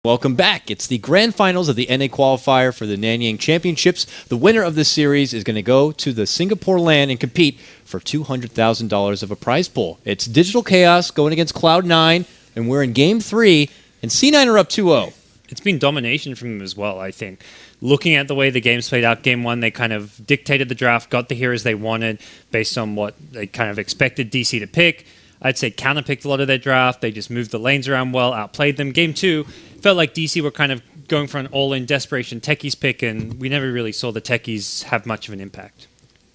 Welcome back. It's the grand finals of the NA qualifier for the Nanyang Championships. The winner of this series is going to go to the Singapore LAN and compete for $200,000 of a prize pool. It's Digital Chaos going against Cloud9, and we're in Game 3, and C9 are up 2-0. It's been domination from them as well, I think. Looking at the way the games played out, Game 1, they kind of dictated the draft, got the heroes they wanted based on what they kind of expected DC to pick. I'd say counterpicked a lot of their draft. They just moved the lanes around well, outplayed them. Game 2, felt like DC were kind of going for an all-in desperation techies pick, and we never really saw the techies have much of an impact.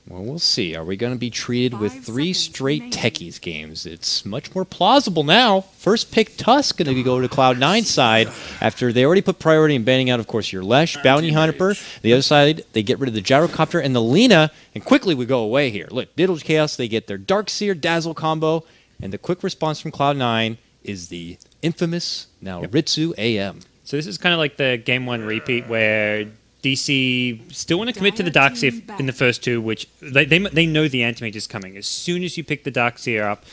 Well, we'll see. Are we going to be treated with 3 straight techies games? It's much more plausible now. First pick Tusk going to go to Cloud9's side after they already put priority in banning out, of course, your Lesh, Bounty Hunter. The other side, they get rid of the Gyrocopter and the Lina, and quickly we go away here. Look, Digital Chaos, they get their Darkseer Dazzle combo, and the quick response from Cloud9 is the infamous, now Ritsu AM. So this is kind of like the Game 1 repeat where DC still want to commit to the Darkseer in the first 2, which they know the Anti-Mage is coming. As soon as you pick the Darkseer up,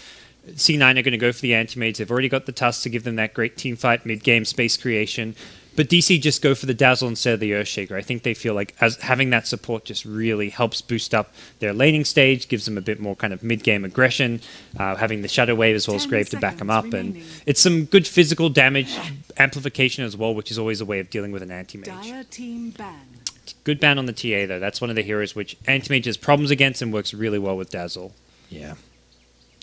C9 are going to go for the Anti-Mage. They've already got the Tusk to give them that great team fight, mid-game space creation. But DC just go for the Dazzle instead of the Earthshaker. I think they feel like having that support just really helps boost up their laning stage, gives them a bit more kind of mid-game aggression. Having the Shadow Wave as well as Grave to back them up. And it's some good physical damage amplification as well, which is always a way of dealing with an Anti-Mage. Good ban on the TA, though. That's one of the heroes which Anti-Mage has problems against and works really well with Dazzle. Yeah.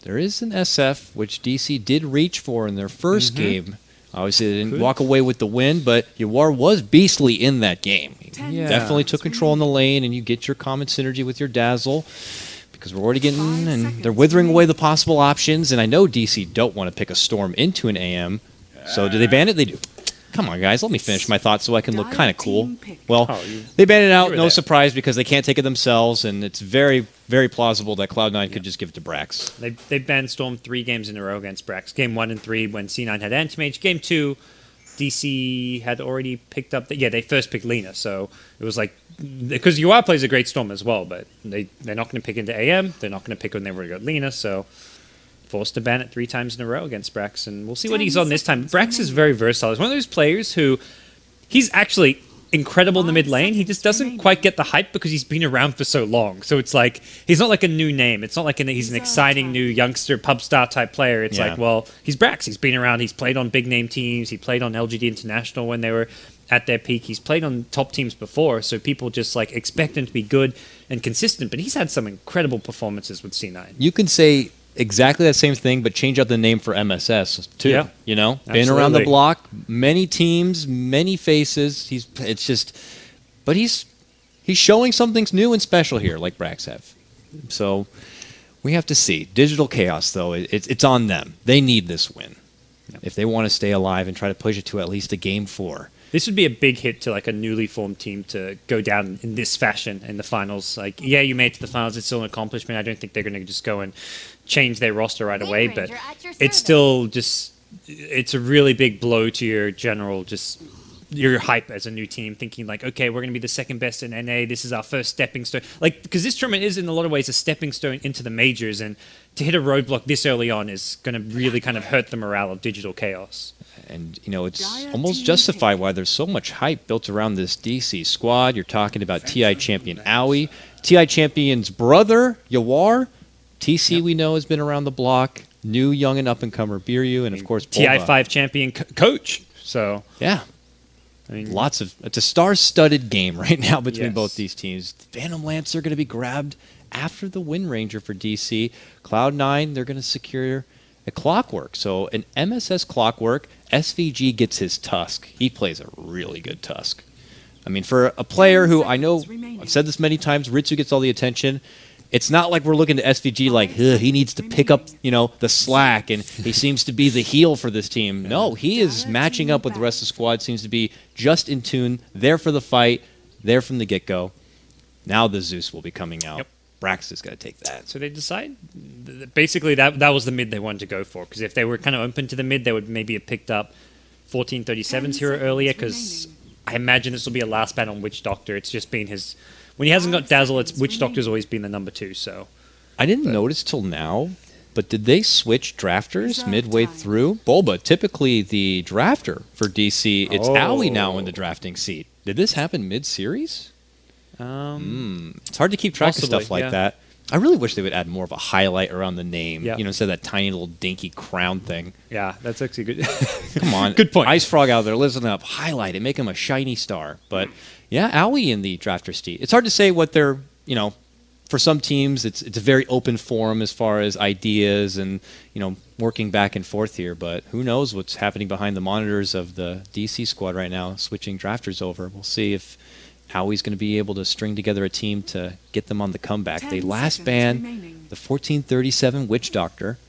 There is an SF, which DC did reach for in their first game. Obviously, they didn't walk away with the win, but Yawar was beastly in that game. He definitely took control in the lane, and you get your common synergy with your Dazzle, because we're already getting, and they're withering away the possible options, and I know DC don't want to pick a Storm into an AM, so do they ban it? They do. Come on, guys, let me finish my thoughts so I can look kind of cool. Well, they banned it out, no surprise, because they can't take it themselves, and it's very, very plausible that Cloud9 could just give it to Brax. They banned Storm 3 games in a row against Brax. Game 1 and 3 when C9 had Anti-Mage. Game 2, DC had already picked up... they first picked Lina, so it was like... Because UR plays a great Storm as well, but they're not going to pick into AM, they're not going to pick when they've already got Lina, so... Forced to ban it 3 times in a row against Brax, and we'll see what he's on this time. Brax is very versatile. He's one of those players who, he's actually incredible in the mid lane. He just doesn't quite get the hype because he's been around for so long. So it's like, he's not like a new name. It's not like he's an exciting new youngster pub star type player. It's like, well, he's Brax. He's been around. He's played on big name teams. He played on LGD International when they were at their peak. He's played on top teams before, so people just like expect him to be good and consistent. But he's had some incredible performances with C9. You can say exactly that same thing, but change out the name for MSS too. Yeah, you know, been around the block, many teams, many faces. But he's showing something new and special here, like Brax have. So we have to see. Digital Chaos, though, it's on them. They need this win if they want to stay alive and try to push it to at least a Game 4. This would be a big hit to like a newly formed team to go down in this fashion in the finals. Like, yeah, you made it to the finals. It's still an accomplishment. I don't think they're going to just go and change their roster right away, but it's still just, it's a really big blow to your general, just your hype as a new team, thinking like, okay, we're going to be the second best in NA. This is our first stepping stone. Like, because this tournament is in a lot of ways a stepping stone into the majors, and to hit a roadblock this early on is going to really kind of hurt the morale of Digital Chaos. And, you know, it's almost justified why there's so much hype built around this DC squad. You're talking about TI champion Owie, TI champion's brother, Yawar. TC, we know, has been around the block. New, young, and up-and-comer Biryu, and, of course, TI5 champion Coach. So, yeah. I mean, it's a star-studded game right now between both these teams. Phantom Lancer going to be grabbed after the Wind Ranger for DC. Cloud9, they're going to secure a Clockwork. So an MSS Clockwork, SVG gets his Tusk. He plays a really good Tusk. I mean, for a player who I know, I've said this many times, Ritsu gets all the attention. It's not like we're looking to SVG like, he needs to pick up, you know, the slack, and he seems to be the heel for this team. No, he is matching up with the rest of the squad, seems to be just in tune, there for the fight, there from the get-go. Now the Zeus will be coming out. Brax is going to take that. So they decide, basically that was the mid they wanted to go for, because if they were kind of open to the mid, they would maybe have picked up 1437's hero earlier, because I imagine this will be a last ban on Witch Doctor. It's just been his... When he hasn't got Dazzle, Witch Doctor's always been the number 2, so... I didn't notice till now But did they switch drafters midway through? Bulba, typically the drafter for DC. It's Owie now in the drafting seat. Did this happen mid-series? It's hard to keep track of stuff like that. I really wish they would add more of a highlight around the name, you know, instead of that tiny little dinky crown thing. Yeah, that's actually good. Come on. Good point. Ice Frog out there, listen up. Highlight it. Make him a shiny star. But, yeah, Owie in the drafter seat. It's hard to say what they're, you know, for some teams, it's a very open forum as far as ideas and, you know, working back and forth here. But who knows what's happening behind the monitors of the DC squad right now, switching drafters over. We'll see if Howie's going to be able to string together a team to get them on the comeback. They last banned the 1437 Witch Doctor.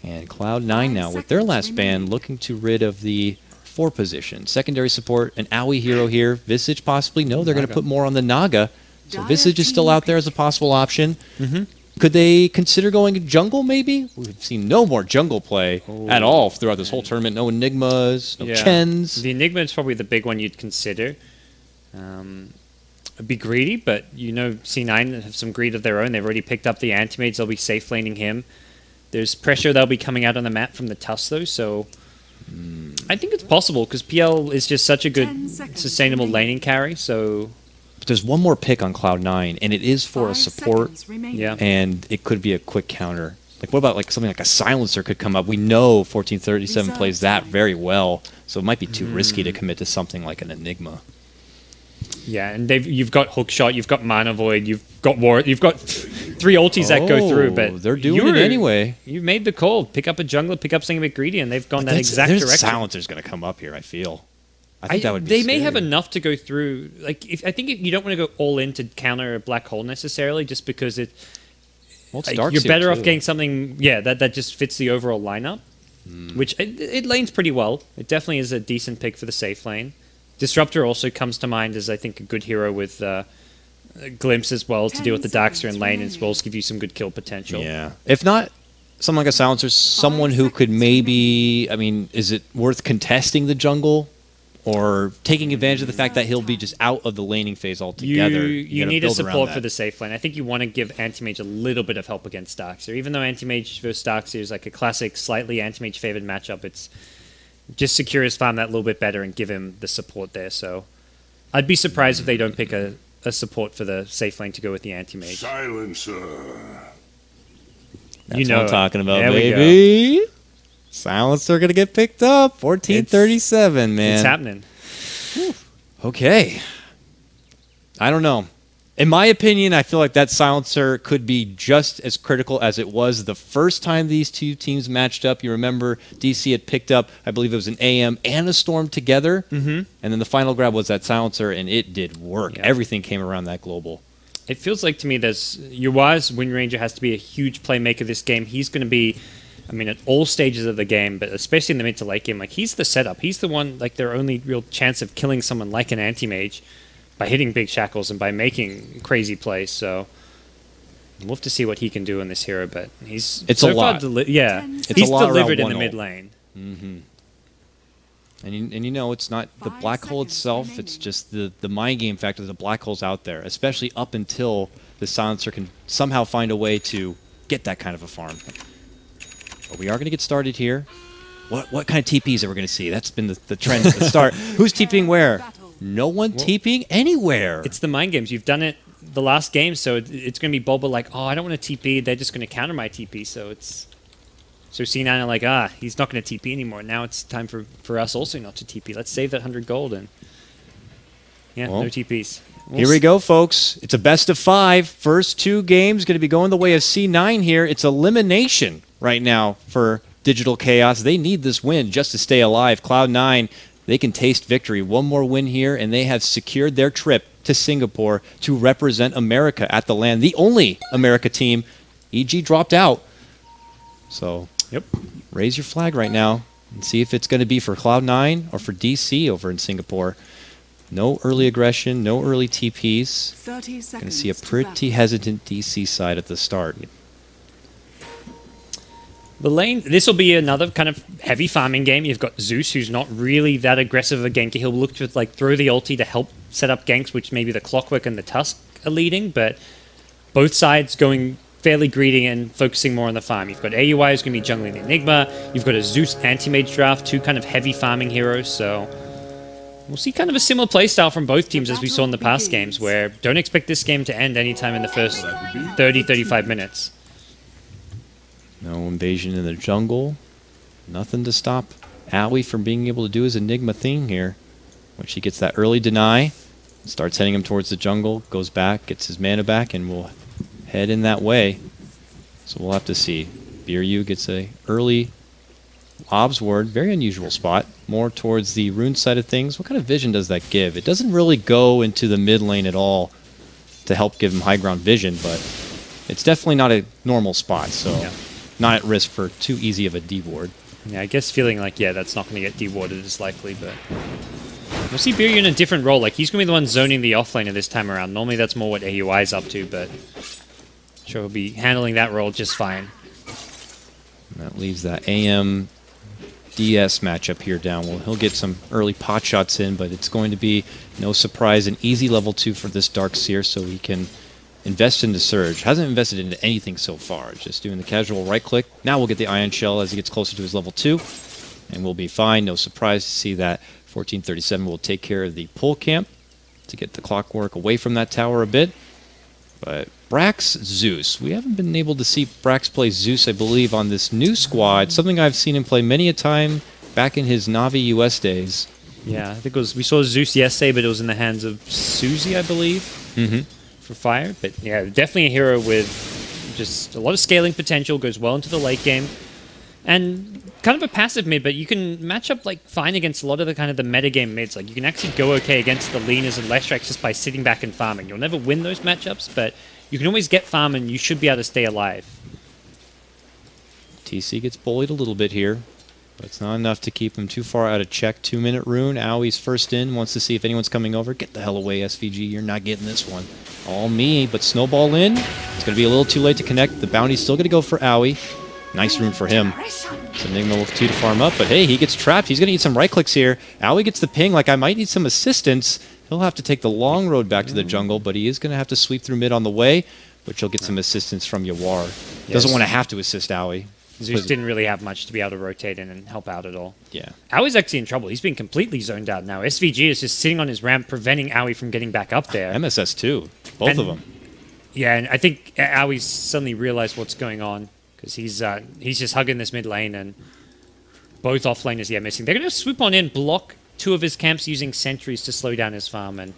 And Cloud9 now, with their last ban, looking to rid of the 4 position. Secondary support, an Owie hero here. Visage possibly. No, they're going to put more on the Naga. So Visage is still out there as a possible option. Could they consider going jungle, maybe? We've seen no more jungle play at all throughout this whole tournament. No Enigmas, no Chens. The Enigma is probably the big one you'd consider. Be greedy, but you know C9 have some greed of their own. They've already picked up the Anti-Mage. They'll be safe laning him. There's pressure that'll be coming out on the map from the Tusk, though, so I think it's possible, because PL is just such a good, sustainable laning carry, so... But there's one more pick on Cloud9, and it is for a support, and it could be a quick counter. Like, what about like something like a Silencer could come up? We know 1437 plays that very well, so it might be too risky to commit to something like an Enigma. Yeah, and you've got Hookshot, you've got Mana Void, you've got War, you've got 3 ultis that go through, but they're doing it anyway. You made the call. Pick up a jungler, pick up something a bit greedy, and they've gone that exact direction. Silencer's going to come up here, I feel. I think that would be They scary. may have enough to go through. Like, I think you don't want to go all in to counter a black hole necessarily, just because it. Well, it's you're better off getting something, that just fits the overall lineup, which it lanes pretty well. It definitely is a decent pick for the safe lane. Disruptor also comes to mind as, I think, a good hero with Glimpse as well to deal with the Darkster in lane, as well as give you some good kill potential. Yeah. If not, someone like a Silencer, someone who could maybe, I mean, is it worth contesting the jungle? Or taking advantage of the fact that he'll be just out of the laning phase altogether. You need a support for the safe lane. I think you want to give Anti-Mage a little bit of help against Darkseer. Even though Anti-Mage versus Darkseer is like a classic, slightly Anti-Mage favored matchup, it's just secure his farm that little bit better and give him the support there. So I'd be surprised if they don't pick a support for the safe lane to go with the Anti-Mage. Silencer. That's what I'm talking about, there baby. Silencer going to get picked up. 1437, man. It's happening. Whew. Okay. I don't know. In my opinion, I feel like that Silencer could be just as critical as it was the first time these two teams matched up. You remember DC had picked up, I believe it was an AM and a Storm together. And then the final grab was that Silencer, and it did work. Yeah. Everything came around that global. It feels like to me there's Yua's Wind Ranger has to be a huge playmaker this game. He's going to be... I mean, at all stages of the game, but especially in the mid to late game, like, he's the setup. He's the one, like, their only real chance of killing someone like an Anti-Mage by hitting big shackles and by making crazy plays. So we'll have to see what he can do in this hero, but he's it's so a lot. He's delivered in the mid lane. And you know, it's not the black hole itself, it's just the mind game factor. The black hole's out there, especially up until the Silencer can somehow find a way to get that kind of a farm. But we are going to get started here. What kind of TPs are we going to see? That's been the trend at the start. Who's TPing where? No one TPing anywhere. It's the mind games. You've done it the last game, so it's going to be Bulba like, oh, I don't want to TP. They're just going to counter my TP. So C9 are like, he's not going to TP anymore. Now it's time for us also not to TP. Let's save that 100 gold. And no TPs. Here we go, folks. It's a best of 5. First 2 games going to be going the way of C9 here. It's elimination right now for Digital Chaos. They need this win just to stay alive. Cloud9, they can taste victory. One more win here, and they have secured their trip to Singapore to represent America at the LAN. The only America team. EG dropped out. So raise your flag right now and see if it's going to be for Cloud9 or for DC over in Singapore. No early aggression, no early TPs. 30 seconds. Going to see a pretty hesitant DC side at the start. The lane, this will be another kind of heavy farming game. You've got Zeus, who's not really that aggressive of a ganker. He'll look to like throw the ulti to help set up ganks, which maybe the Clockwork and the Tusk are leading, but both sides going fairly greedy and focusing more on the farm. You've got AUI who's going to be jungling the Enigma. You've got a Zeus anti-mage draft, two kind of heavy farming heroes. So we'll see kind of a similar playstyle from both teams as we saw in the past games, where don't expect this game to end anytime in the first 30-35 minutes. No invasion in the jungle. Nothing to stop Owie from being able to do his Enigma thing here. When she gets that early deny, starts heading him towards the jungle, goes back, gets his mana back, and will head in that way. So we'll have to see. Biryu gets a early Ob's Word, very unusual spot, more towards the rune side of things. What kind of vision does that give? It doesn't really go into the mid lane at all to help give him high ground vision, but it's definitely not a normal spot, so yeah, not at risk for too easy of a D-ward. Yeah, I guess feeling like, yeah, that's not going to get D-warded is likely, but we'll see Biryu in a different role. Like, he's going to be the one zoning the offlaner this time around. Normally that's more what AUI's up to, but I'm sure he'll be handling that role just fine. And that leaves that AM DS matchup here down. Well, he'll get some early pot shots in, but it's going to be no surprise an easy level 2 for this Darkseer, so he can invest into Surge. Hasn't invested into anything so far, just doing the casual right click. Now we'll get the Ion Shell as he gets closer to his level 2, and we'll be fine. No surprise to see that 1437 will take care of the pull camp to get the clockwork away from that tower a bit. But Brax Zeus. We haven't been able to see Brax play Zeus, I believe, on this new squad. Something I've seen him play many a time back in his Navi US days. Yeah, I think it was, we saw Zeus yesterday, but it was in the hands of Suzy, I believe, for Fire. But yeah, definitely a hero with just a lot of scaling potential, goes well into the late game. And kind of a passive mid, but you can match up like fine against a lot of the kind of the metagame mids. Like you can actually go okay against the leaners and Lestraks just by sitting back and farming. You'll never win those matchups, but you can always get farm and you should be able to stay alive. TC gets bullied a little bit here, but it's not enough to keep him too far out of check. 2-minute rune. Owie's first in, wants to see if anyone's coming over. Get the hell away, SVG. You're not getting this one. All me, but snowball in. It's going to be a little too late to connect. The bounty's still going to go for Owie. Nice rune for him. It's Enigma with 2 to farm up, but hey, he gets trapped. He's going to need some right clicks here. Owie gets the ping, like I might need some assistance. He'll have to take the long road back to the jungle, but he is going to have to sweep through mid on the way, but he'll get some assistance from Yawar. Yes. Doesn't want to have to assist Owie. Zeus didn't really have much to be able to rotate in and help out at all. Yeah. Owie's actually in trouble. He's been completely zoned out now. SVG is just sitting on his ramp, preventing Owie from getting back up there. MSS too. Both of them. Yeah, and I think Owie's suddenly realized what's going on, because he's just hugging this mid lane, and both offlaners, yeah, missing. They're going to swoop on in, block 2 of his camps using sentries to slow down his farm, and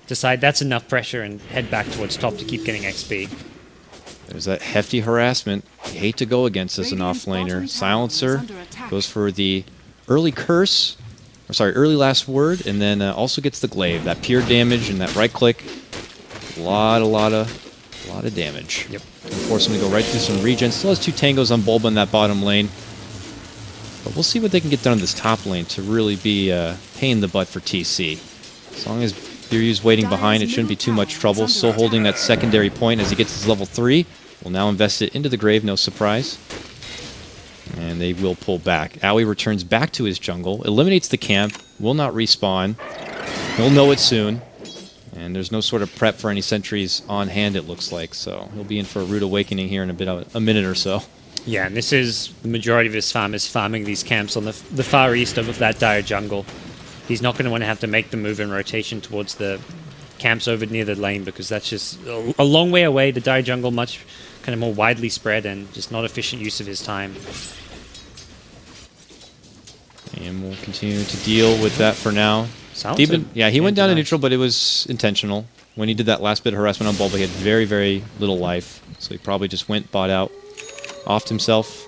decide that's enough pressure and head back towards top to keep getting XP. There's that hefty harassment. You hate to go against as an offlaner. Silencer goes for the early curse, or sorry, early last word, and then also gets the glaive. That pure damage and that right click. A lot of damage. Yep. Force him to go right through some regen. Still has 2 tangos on Bulba in that bottom lane. But we'll see what they can get done in this top lane to really be a pain in the butt for TC. As long as Biryu's waiting behind, it shouldn't be too much trouble. Still holding that secondary point as he gets his level 3. Will now invest it into the grave, no surprise. And they will pull back. Owie returns back to his jungle, eliminates the camp, will not respawn. He'll know it soon. And there's no sort of prep for any sentries on hand, it looks like. So he'll be in for a rude awakening here in a minute or so. Yeah, and this is the majority of his farm is farming these camps on the far east of that dire jungle. He's not going to want to have to make the move in rotation towards the camps over near the lane, because that's just a long way away. The dire jungle much kind of more widely spread and just not efficient use of his time. And we'll continue to deal with that for now. He went down to neutral, but it was intentional. When he did that last bit of harassment on Bulba, he had very, very little life. So he probably just went, bought out, offed himself,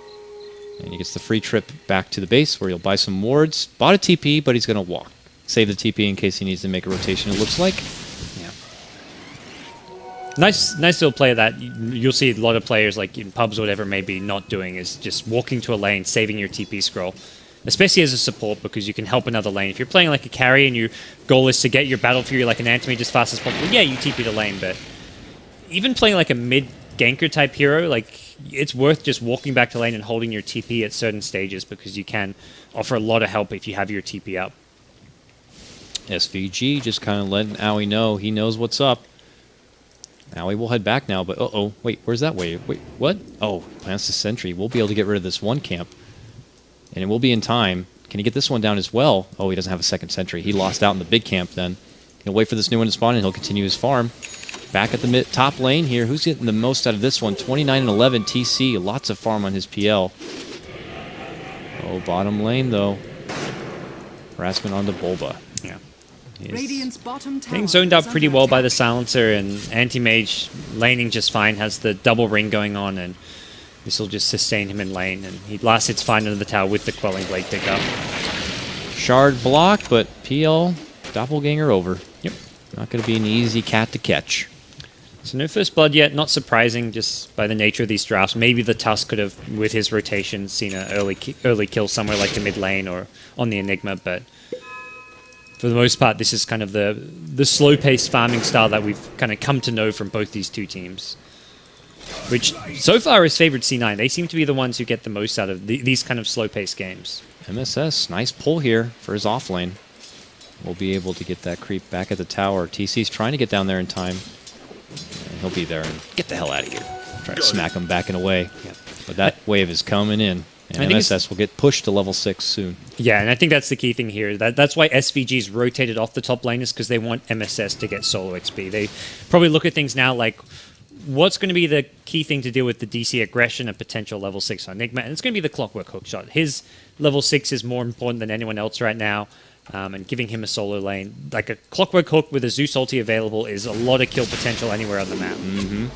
and he gets the free trip back to the base where he'll buy some wards. Bought a TP, but he's going to walk. Save the TP in case he needs to make a rotation, it looks like. Yeah. Nice little play that you'll see a lot of players, like in pubs or whatever it may be, not doing, is just walking to a lane, saving your TP scroll. Especially as a support, because you can help another lane. If you're playing like a carry and your goal is to get your Battle Fury like an anti-mage as fast as possible, yeah, you TP the lane, but even playing like a mid-ganker type hero, like it's worth just walking back to lane and holding your TP at certain stages, because you can offer a lot of help if you have your TP up. SVG just kind of letting Owie know he knows what's up. Howie will head back now, but uh-oh. Wait, where's that wave? Wait, what? Oh, plants the sentry. We'll be able to get rid of this one camp. And it will be in time. Can he get this one down as well? Oh, he doesn't have a second sentry. He lost out in the big camp then. He'll wait for this new one to spawn, and he'll continue his farm. Back at the top lane here. Who's getting the most out of this one? 29 and 11 TC. Lots of farm on his PL. Oh, bottom lane, though. Harassment onto Bulba. Yeah. Radiant's bottom tower Being zoned up pretty well by the silencer, and anti-mage laning just fine. Has the double ring going on, and this will just sustain him in lane. And he last hits fine under the tower with the Quelling Blade pickup. Shard block, but PL doppelganger over. Yep. Not going to be an easy cat to catch. So no first blood yet. Not surprising, just by the nature of these drafts. Maybe the Tusk could have, with his rotation, seen an early kill somewhere like the mid lane or on the Enigma, but for the most part, this is kind of the slow-paced farming style that we've kind of come to know from both these two teams, which so far has favored C9. They seem to be the ones who get the most out of these kind of slow-paced games. MSS, nice pull here for his off lane. We'll be able to get that creep back at the tower. TC's trying to get down there in time. And he'll be there and get the hell out of here. Try to smack him back and away. Yeah. But that wave is coming in. And MSS will get pushed to level 6 soon. Yeah, and I think that's the key thing here. That's why SVG's rotated off the top lane, is because they want MSS to get solo XP. They probably look at things now like, what's going to be the key thing to deal with the DC aggression and potential level 6 on Enigma? And it's going to be the Clockwork Hookshot. His level 6 is more important than anyone else right now. And giving him a solo lane, like a Clockwork Hook with a Zeus ulti available, is a lot of kill potential anywhere on the map.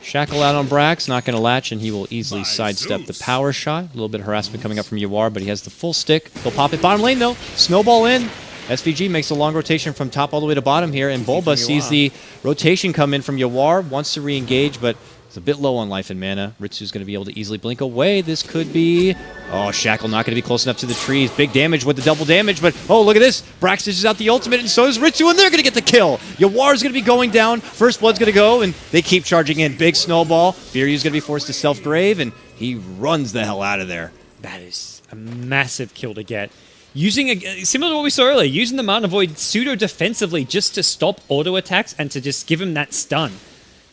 Shackle out on Brax, not going to latch, and he will easily sidestep the power shot. A little bit of harassment coming up from Yawar, but he has the full stick. He'll pop it bottom lane, though. Snowball in. SVG makes a long rotation from top all the way to bottom here, and Bulba sees the rotation come in from Yawar, wants to re-engage, but it's a bit low on life and mana. Ritsu's going to be able to easily blink away. This could be... Oh, Shackle not going to be close enough to the trees. Big damage with the double damage, but oh, look at this. Brax dishes out the ultimate, and so is Ritsu, and they're going to get the kill. Yawar's going to be going down. First Blood's going to go, and they keep charging in. Big snowball. Biryu's going to be forced to self-grave, and he runs the hell out of there. That is a massive kill to get. Using similar to what we saw earlier, using the Mana Void pseudo-defensively just to stop auto attacks and to just give him that stun.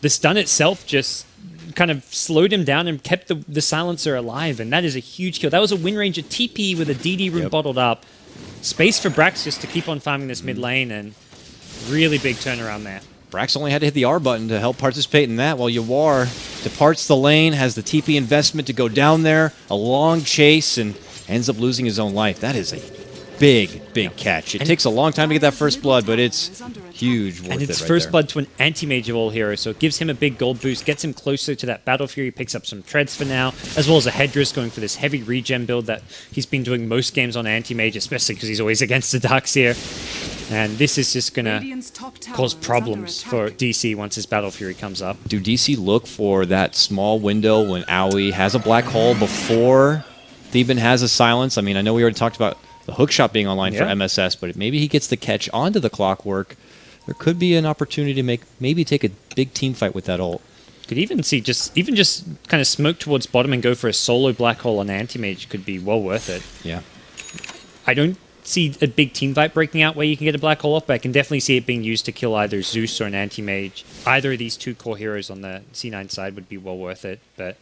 The stun itself just kind of slowed him down and kept the silencer alive, and that is a huge kill. That was a Wind Ranger TP with a DD rune bottled up. Space for Brax just to keep on farming this mid lane, and really big turnaround there. Brax only had to hit the R button to help participate in that, while Yawar departs the lane, has the TP investment to go down there, a long chase, and ends up losing his own life. That is a big catch. It takes a long time to get that first blood, but it's huge worth it. And it's right first there. blood to an anti-mage of all heroes, so it gives him a big gold boost, gets him closer to that Battle Fury, picks up some treads for now, as well as a Hedris going for this heavy regen build that he's been doing most games on anti-mage, especially because he's always against the Darkseer. And this is just going to cause problems for DC once his Battle Fury comes up. Do DC look for that small window when Aoi has a black hole before Theban has a silence? I mean, I know we already talked about the hookshot being online for MSS, but maybe he gets the catch onto the Clockwork. There could be an opportunity to maybe take a big team fight with that ult. Could even see just kind of smoke towards bottom and go for a solo black hole on anti-mage could be well worth it. Yeah. I don't see a big team fight breaking out where you can get a black hole off, but I can definitely see it being used to kill either Zeus or an anti-mage. Either of these two core heroes on the C9 side would be well worth it, but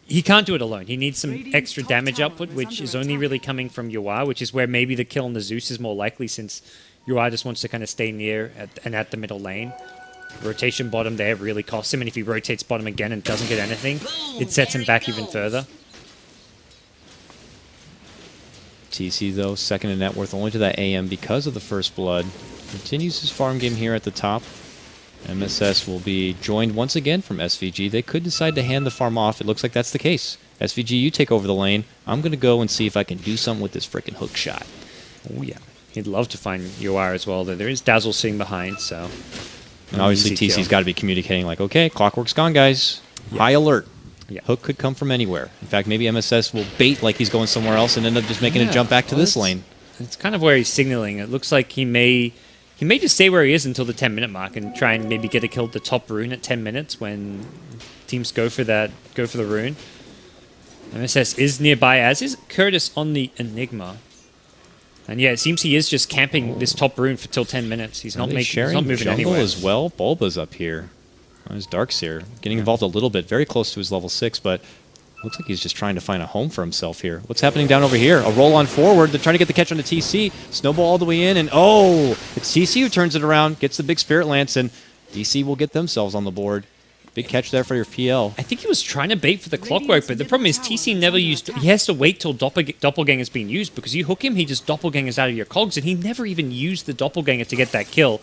he can't do it alone. He needs some extra damage output, which is only really coming from Yawar, which is where maybe the kill on the Zeus is more likely, since Yawar just wants to kind of stay near and at the middle lane. Rotation bottom there really costs him, and if he rotates bottom again and doesn't get anything, it sets him back even further. TC, though, second in net worth only to that AM because of the first blood. Continues his farm game here at the top. MSS will be joined once again from SVG. They could decide to hand the farm off. It looks like that's the case. SVG, you take over the lane. I'm going to go and see if I can do something with this freaking hook shot. Oh, yeah. He'd love to find Yawar as well, though there is Dazzle sitting behind, so... And obviously, TC's got to be communicating like, okay, Clockwork's gone, guys. Yeah. High alert. Yeah. Hook could come from anywhere. In fact, maybe MSS will bait like he's going somewhere else and end up just making a jump back to this lane. It's kind of where he's signaling. It looks like he may just stay where he is until the 10-minute mark and try and maybe get a kill at the top rune at 10 minutes when teams go for the rune. MSS is nearby, as is Curtis on the Enigma. And yeah, it seems he is just camping this top rune for till 10 minutes. He's not moving jungle anywhere as well. Bulba's up here. His Darkseer getting involved a little bit, very close to his level 6, but looks like he's just trying to find a home for himself here. What's happening down over here? A roll on forward. They're trying to get the catch on the TC. Snowball all the way in, and oh, it's TC who turns it around, gets the big Spirit Lance, and DC will get themselves on the board. Big catch there for your PL. I think he was trying to bait for the Clockwork, but the problem is TC never used... He has to wait till Doppelganger's been used, because you hook him, he just Doppelgangers out of your cogs, and he never even used the Doppelganger to get that kill.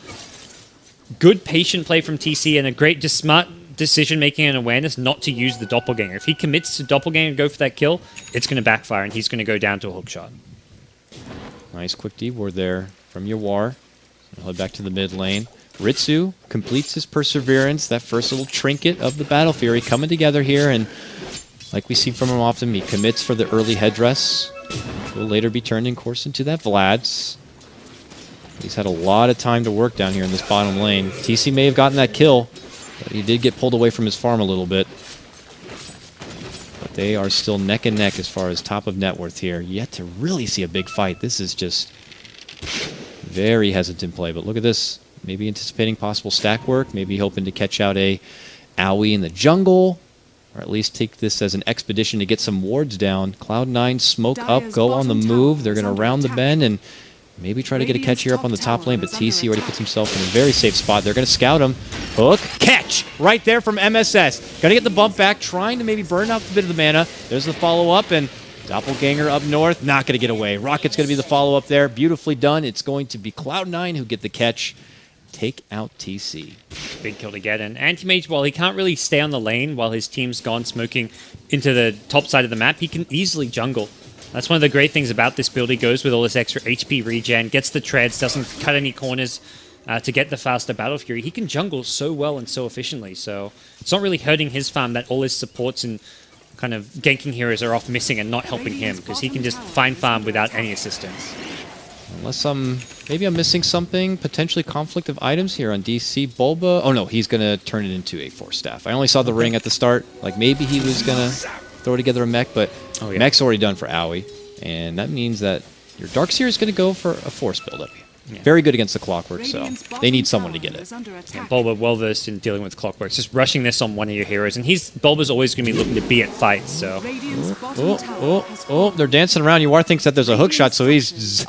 Good patient play from TC, and a great, just smart decision-making and awareness not to use the Doppelganger. If he commits to Doppelganger to go for that kill, it's going to backfire, and he's going to go down to a hook shot. Nice quick D-ward there from Yawar. Head back to the mid lane. Ritsu completes his Perseverance, that first little trinket of the Battle Fury coming together here, and like we see from him often, he commits for the early headdress. Will later be turned in course into that Vlad's. He's had a lot of time to work down here in this bottom lane. TC may have gotten that kill, but he did get pulled away from his farm a little bit. But they are still neck and neck as far as top of net worth here. Yet to really see a big fight. This is just very hesitant play, but look at this. Maybe anticipating possible stack work, maybe hoping to catch out a Owie in the jungle, or at least take this as an expedition to get some wards down. Cloud9 smoke up, go on the move. They're going to round the bend and maybe try to get a catch here up on the top lane, but TC already puts himself in a very safe spot. They're going to scout him. Hook, catch, right there from MSS. Got to get the bump back, trying to maybe burn out a bit of the mana. There's the follow-up, and Doppelganger up north, not going to get away. Rocket's going to be the follow-up there. Beautifully done. It's going to be Cloud9 who get the catch. Take out TC. Big kill to get. And Anti-Mage, while he can't really stay on the lane while his team's gone smoking into the top side of the map, he can easily jungle. That's one of the great things about this build. He goes with all this extra HP regen, gets the treads, doesn't cut any corners to get the faster Battle Fury. He can jungle so well and so efficiently, so it's not really hurting his farm that all his supports and kind of ganking heroes are off missing and not helping him, because he can just find farm without any assistance. Unless maybe I'm missing something, potentially conflict of items here on DC. Bulba, oh no, he's going to turn it into a Force Staff. I only saw the ring at the start, like maybe he was going to throw together a mech, but mech's already done for Owie, and that means that your Darkseer is going to go for a Force build up here. Yeah. Very good against the Clockwork, so they need someone to get it. Yeah, Bulba well-versed in dealing with Clockworks, just rushing this on one of your heroes, and Bulba's always going to be looking to be at fights, so... They're dancing around. Yawar thinks that there's a hook shot, so he's...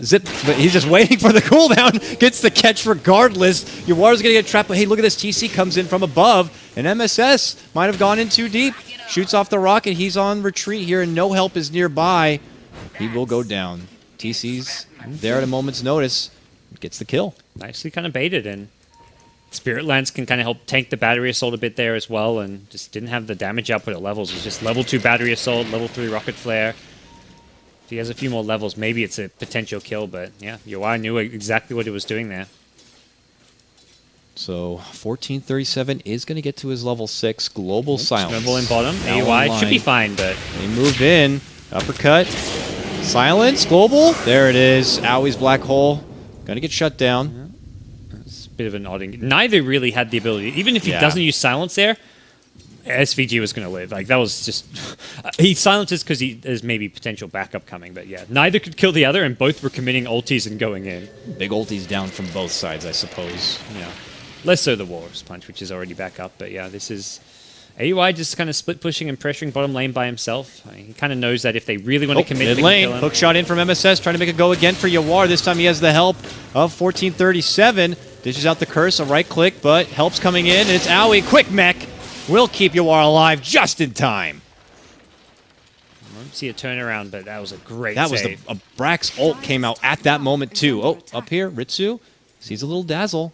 zip, but he's just waiting for the cooldown, gets the catch regardless. Yawar's going to get trapped, but hey, look at this. TC comes in from above, and MSS might have gone in too deep. Shoots off the rocket. He's on retreat here, and no help is nearby. He will go down. TC's there at a moment's notice, gets the kill. Nicely kind of baited, and Spirit Lance can kind of help tank the Battery Assault a bit there as well, and just didn't have the damage output at levels. It was just level 2 Battery Assault, level 3 Rocket Flare. If he has a few more levels, maybe it's a potential kill, but yeah, Yawar knew exactly what he was doing there. So 1437 is going to get to his level 6 Global Silence. Snowball in bottom. AY should be fine, but they moved in. Uppercut. Silence. Global. There it is. Owie's Black Hole. Going to get shut down. Yeah. It's a bit of an odding. Neither really had the ability. Even if he doesn't use Silence there, SVG was going to live. Like, that was just... he silences because there's maybe potential backup coming, but yeah. Neither could kill the other, and both were committing ultis and going in. Big ultis down from both sides, I suppose. Yeah. Less so the Walrus Punch, which is already back up, but yeah, this is... AUI just kind of split pushing and pressuring bottom lane by himself. He kind of knows that if they really want to commit, mid lane, hook shot in from MSS, trying to make a go again for Yawar. This time he has the help of 1437. Dishes out the curse, a right click, but help's coming in, and it's Owie. Quick mech will keep Yawar alive just in time. I won't see a turnaround, but that was a great save. That was a Brax ult came out at that moment too. Oh, up here, Ritsu sees a little dazzle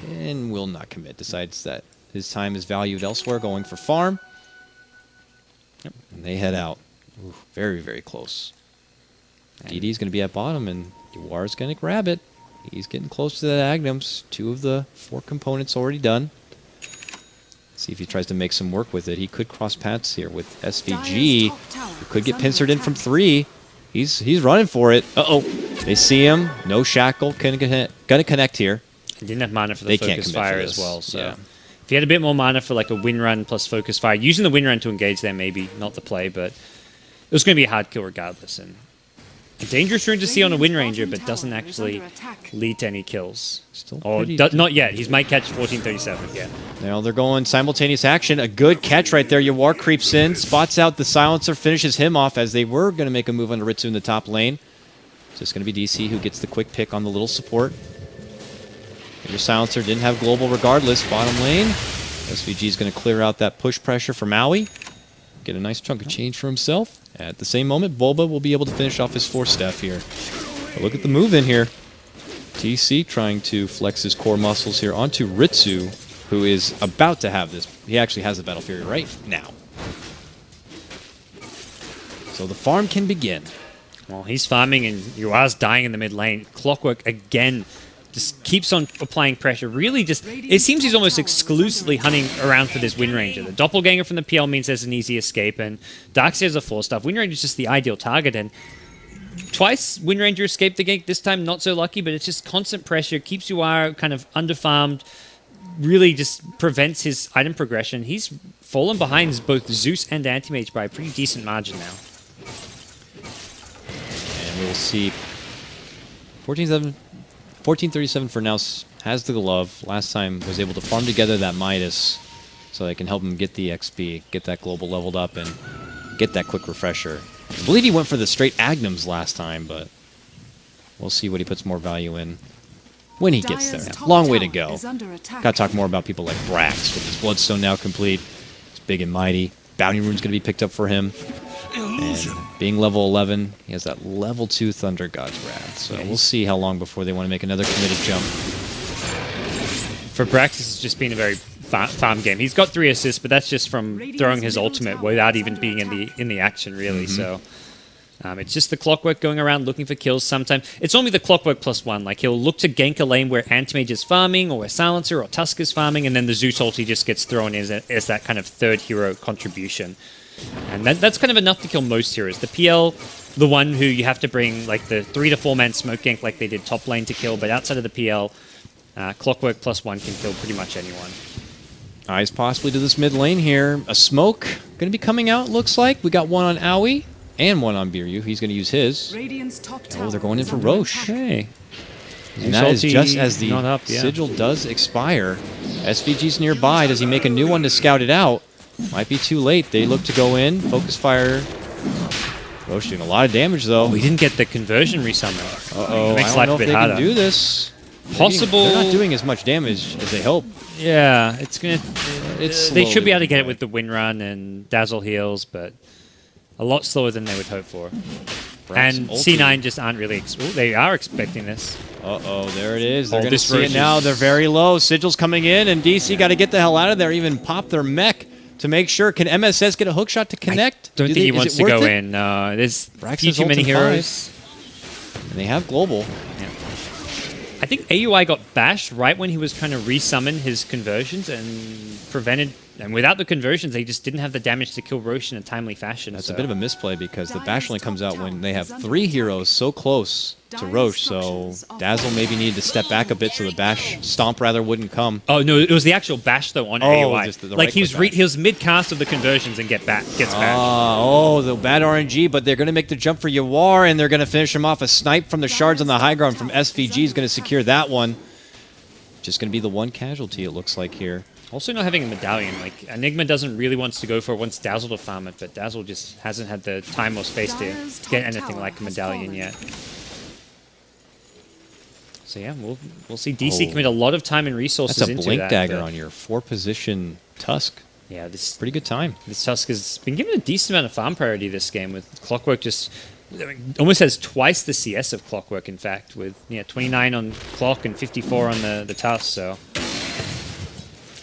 and will not commit. Decides that his time is valued elsewhere, going for farm. Yep. And they head out. Ooh, very, very close. DD's going to be at bottom, and Yawar's going to grab it. He's getting close to that Agnums. 2 of the 4 components already done. See if he tries to make some work with it. He could cross paths here with SVG. He could get pincered in from 3. He's running for it. Uh-oh. They see him. No shackle. Gonna connect here. He didn't have mana for the focus fire as well, so... Yeah. If he had a bit more mana for like a win run plus focus fire, using the win run to engage there maybe not the play, but it was going to be a hard kill regardless. And A dangerous rune to see on a Wind Ranger, but doesn't actually lead to any kills. Still or not yet. He might catch 1437, yeah. Now they're going simultaneous action. A good catch right there. Yawar creeps in, spots out the silencer, finishes him off as they were going to make a move on Ritsu in the top lane. So it's going to be DC who gets the quick pick on the little support. Your silencer didn't have global regardless. Bottom lane, SVG is going to clear out that push pressure for Maui. Get a nice chunk of change for himself. At the same moment, Bulba will be able to finish off his 4-staff here. But look at the move in here. TC trying to flex his core muscles here onto Ritsu, who is about to have this. He actually has the Battle Fury right now. So the farm can begin. Well, he's farming and Yua's dying in the mid lane. Clockwork again just keeps on applying pressure. Really just, it seems he's almost exclusively hunting around for this Wind Ranger. The Doppelganger from the PL means there's an easy escape, and Darkseid has a 4-staff. Wind Ranger is just the ideal target, and twice Wind Ranger escaped the gank. This time not so lucky, but it's just constant pressure. Keeps Yua kind of underfarmed. Really just prevents his item progression. He's fallen behind both Zeus and Anti-Mage by a pretty decent margin now. And we'll see 1437 for now has the glove. Last time was able to farm together that Midas so they can help him get the XP, get that global leveled up, and get that quick refresher. I believe he went for the straight Agnums last time, but we'll see what he puts more value in when he gets there. Long way to go. Got to talk more about people like Brax with his Bloodstone now complete. It's big and mighty. Bounty Rune's going to be picked up for him. And being level 11, he has that level 2 Thunder God's Wrath. So we'll see how long before they want to make another committed jump. For Brax, this has just been a very farm game. He's got 3 assists, but that's just from throwing his ultimate without even being in the action, really. So it's just the Clockwork going around looking for kills sometimes. It's only the Clockwork +1. Like, he'll look to gank a lane where Anti-Mage is farming, or where Silencer or Tusk is farming, and then the Zeus ulti just gets thrown in as that kind of third hero contribution. And that's kind of enough to kill most heroes. The PL, the one who you have to bring like the 3 to 4 man smoke gank like they did top lane to kill, but outside of the PL, Clockwork +1 can kill pretty much anyone. Eyes possibly to this mid lane here. A smoke going to be coming out, looks like. We got one on Aoi and one on Biryu. He's going to use his. Oh, they're going in for Roche. Okay. And that is just as the sigil does expire. SVG's nearby. Does he make a new one to scout it out? Might be too late. They look to go in. Focus fire. Roche doing a lot of damage, though. We didn't get the conversion resummon. Uh-oh. I don't know if they can do this. Possible. They're not doing as much damage as they hope. Yeah, it's gonna. They should be able to get it with the Wind Run and Dazzle heals, but a lot slower than they would hope for. And C9 just aren't really. They are expecting this. Uh-oh, there it is. They're going to see it now. They're very low. Sigil's coming in, and DC got to get the hell out of there. Even pop their mech to make sure. Can MSS get a hook shot to connect? I don't think he wants to go in. No, there's few too many heroes. And they have global. Yeah. I think AUI got bashed right when he was trying to resummon his conversions and prevented. And without the conversions, they just didn't have the damage to kill Roche in a timely fashion. That's a bit of a misplay because the bash only comes out when they have 3 heroes so close to Roche, so Dazzle maybe needed to step back a bit so the bash stomp rather wouldn't come. Oh no, it was the actual bash though on AUI. Like he was mid cast of the conversions and gets bashed. Oh, the bad RNG, but they're going to make the jump for Yawar and they're going to finish him off. A snipe from the shards on the high ground from SVG is going to secure that one. Just going to be the one casualty it looks like here. Also not having a medallion. Like Enigma doesn't really want to go for it, wants Dazzle to farm it, but Dazzle just hasn't had the time or space to get anything like a medallion yet. So yeah, we'll see DC commit a lot of time and resources into that. That's a blink dagger on your 4-position Tusk. Yeah, this pretty good time. This Tusk has been given a decent amount of farm priority this game, with Clockwork just almost has twice the CS of Clockwork, in fact, with 29 on Clock and 54 on the Tusk, so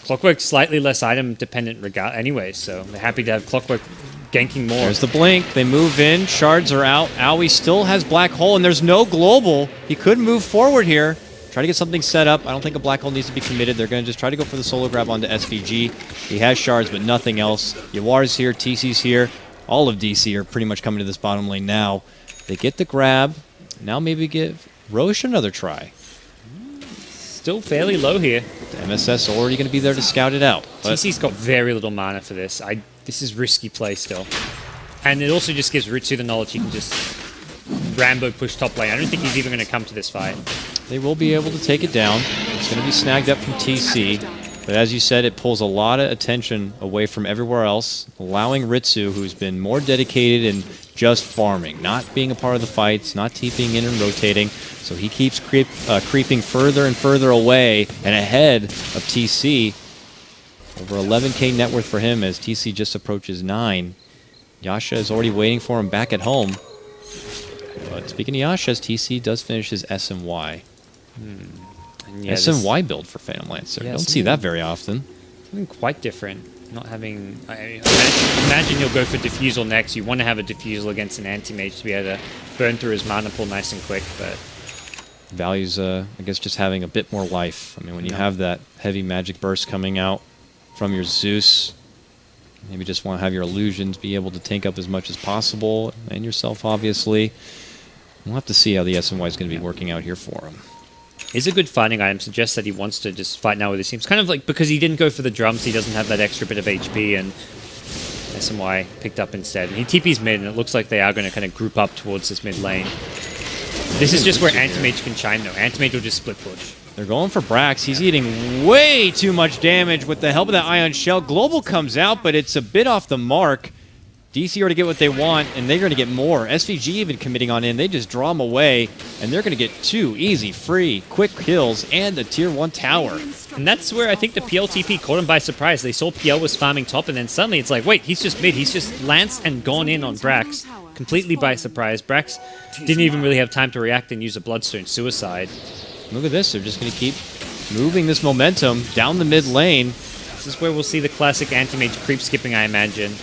Clockwork slightly less item dependent anyway, so they're happy to have Clockwork ganking more. There's the blink. They move in. Shards are out. Aoi still has Black Hole, and there's no global. He could move forward here. Try to get something set up. I don't think a Black Hole needs to be committed. They're going to just try to go for the solo grab onto SVG. He has shards, but nothing else. Yawar's here. TC's here. All of DC are pretty much coming to this bottom lane now. They get the grab. Now maybe give Roche another try. Still fairly low here. The MSS already going to be there to scout it out. TC's got very little mana for this. This is risky play still. And it also just gives Ritsu the knowledge he can just Rambo push top lane. I don't think he's even going to come to this fight. They will be able to take it down. It's going to be snagged up from TC. But as you said, it pulls a lot of attention away from everywhere else, allowing Ritsu, who's been more dedicated in just farming, not being a part of the fights, not TPing in and rotating. So he keeps creeping further and further away and ahead of TC. Over 11K net worth for him as TC just approaches 9. Yasha is already waiting for him back at home. But speaking of Yasha's, TC does finish his SMY. Yeah, SMY build for Phantom Lancer. Yeah, Don't see that very often. Something quite different. Not having... I imagine you'll go for Diffusal next. You want to have a Diffusal against an Anti-Mage to be able to burn through his mana pool nice and quick, but... Values, I guess, just having a bit more life. I mean, when you have that heavy magic burst coming out from your Zeus, maybe just want to have your illusions be able to tank up as much as possible, and yourself, obviously. We'll have to see how the SMY is going to be working out here for him. Is a good fighting item. Suggests that he wants to just fight now with his teams. Kind of like because he didn't go for the drums, he doesn't have that extra bit of HP, and SMY picked up instead. And he TP's mid, and it looks like they are going to kind of group up towards this mid lane. This is just where Anti-Mage can shine, though. Anti-Mage will just split push. They're going for Brax. He's eating way too much damage with the help of that Ion Shell. Global comes out, but it's a bit off the mark. DC are to get what they want, and they're going to get more. SVG even committing on in. They just draw them away, and they're going to get 2 easy, free, quick kills and a tier 1 tower. And that's where I think the PL TP caught him by surprise. They saw PL was farming top, and then suddenly it's like, wait, he's just mid. He's just lanced and gone in on Brax, completely by surprise. Brax didn't even really have time to react and use a Bloodstone Suicide. Look at this. They're just going to keep moving this momentum down the mid lane. This is where we'll see the classic Anti-Mage creep skipping, I imagine.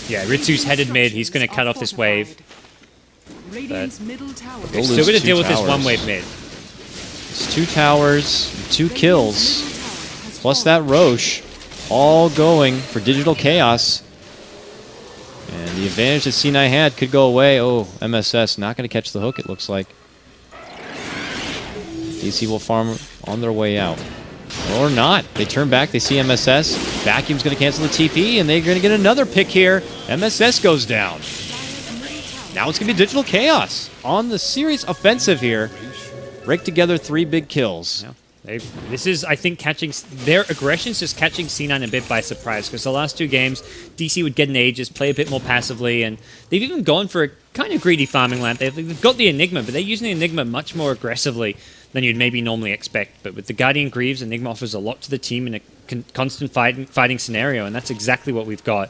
Yeah, Ritsu's headed mid. He's going to cut off this wave. But they're still going to deal with this one wave mid. It's 2 towers, 2 kills, plus that Roche, all going for Digital Chaos. And the advantage that C9 had could go away. Oh, MSS not going to catch the hook, it looks like. DC will farm on their way out. Or not. They turn back, they see MSS. Vacuum's going to cancel the TP, and they're going to get another pick here. MSS goes down. Now it's going to be Digital Chaos on the serious offensive here. Break together 3 big kills. Yeah. This is, I think, catching... Their aggression's just catching C9 a bit by surprise, because the last 2 games, DC would get an Aegis, play a bit more passively, and they've even gone for a kind of greedy farming lamp. They've got the Enigma, but they're using the Enigma much more aggressively than you'd maybe normally expect. But with the Guardian Greaves, Enigma offers a lot to the team in a constant fighting scenario, and that's exactly what we've got.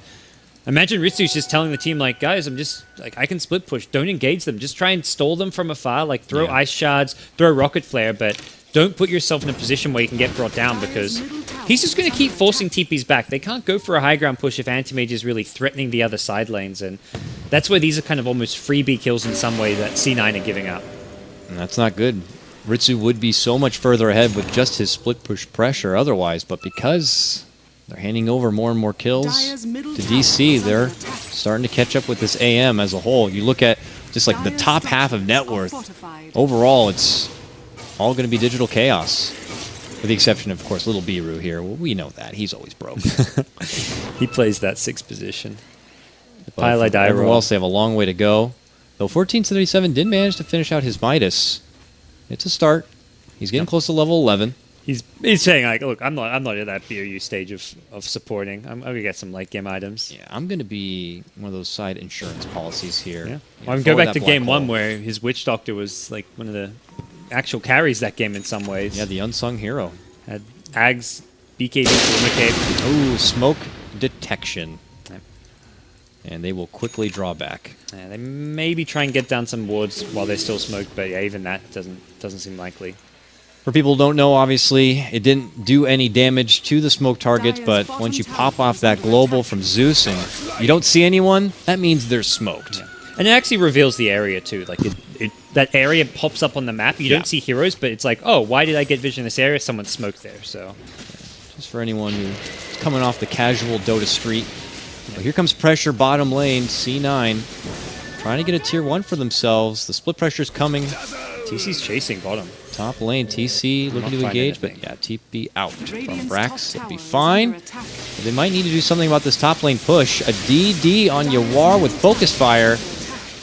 Imagine Ritsu's just telling the team, like, guys, I'm just, like, I can split push. Don't engage them. Just try and stall them from afar. Like, throw ice shards, throw rocket flare, but don't put yourself in a position where you can get brought down, because he's just going to keep forcing TPs back. They can't go for a high ground push if Anti-Mage is really threatening the other side lanes, and that's where these are kind of almost freebie kills in some way that C9 are giving up. And that's not good. Ritsu would be so much further ahead with just his split push pressure otherwise, but because they're handing over more and more kills to DC, they're starting to catch up with this AM as a whole. You look at just like the top half of net worth. Overall, it's all going to be Digital Chaos. With the exception of course, Little Biru here. Well, we know that. He's always broke. He plays that 6th position. Everyone else, they have a long way to go. Though 1477 did manage to finish out his Midas. It's a start. He's getting close to level 11. He's saying, like, look, I'm not at that BOU stage of supporting. I'm gonna get some late game items. Yeah, I'm gonna be one of those side insurance policies here. Yeah, well, I can go back to game 1 where his Witch Doctor was like one of the actual carries that game in some ways. Yeah, the unsung hero. Had Ags, BKB, McCabe. Ooh, smoke detection. And they will quickly draw back. Yeah, they maybe try and get down some wards while they're still smoked, but yeah, even that doesn't seem likely. For people who don't know, obviously, it didn't do any damage to the smoke targets, but once you pop off that global from Zeus and you don't see anyone, that means they're smoked. Yeah. And it actually reveals the area too. Like that area pops up on the map. You don't see heroes, but it's like, oh, why did I get vision in this area? Someone smoked there. So, just for anyone who's coming off the casual Dota street. Well, here comes pressure bottom lane, C9. Trying to get a tier 1 for themselves. The split pressure's coming. TC's chasing bottom. Top lane, TC looking to engage, but yeah, TP out from Brax. It'll be fine. But they might need to do something about this top lane push. A DD on Yawar with Focus Fire.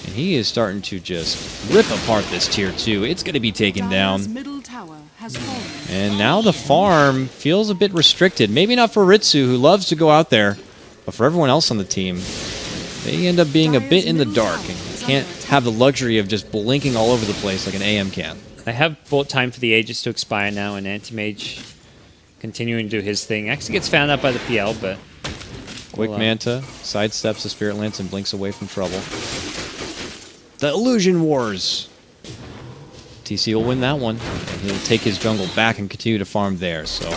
And he is starting to just rip apart this tier 2. It's going to be taken down. Middle tower has fallen. And now the farm feels a bit restricted. Maybe not for Ritsu, who loves to go out there, but for everyone else on the team, they end up being a bit in the dark and can't have the luxury of just blinking all over the place like an AM can. They have bought time for the Aegis to expire now, and Anti-Mage continuing to do his thing. Actually gets found out by the PL, but... Quick Manta, sidesteps the Spirit Lance and blinks away from trouble. The Illusion Wars! TC will win that one. And he'll take his jungle back and continue to farm there. So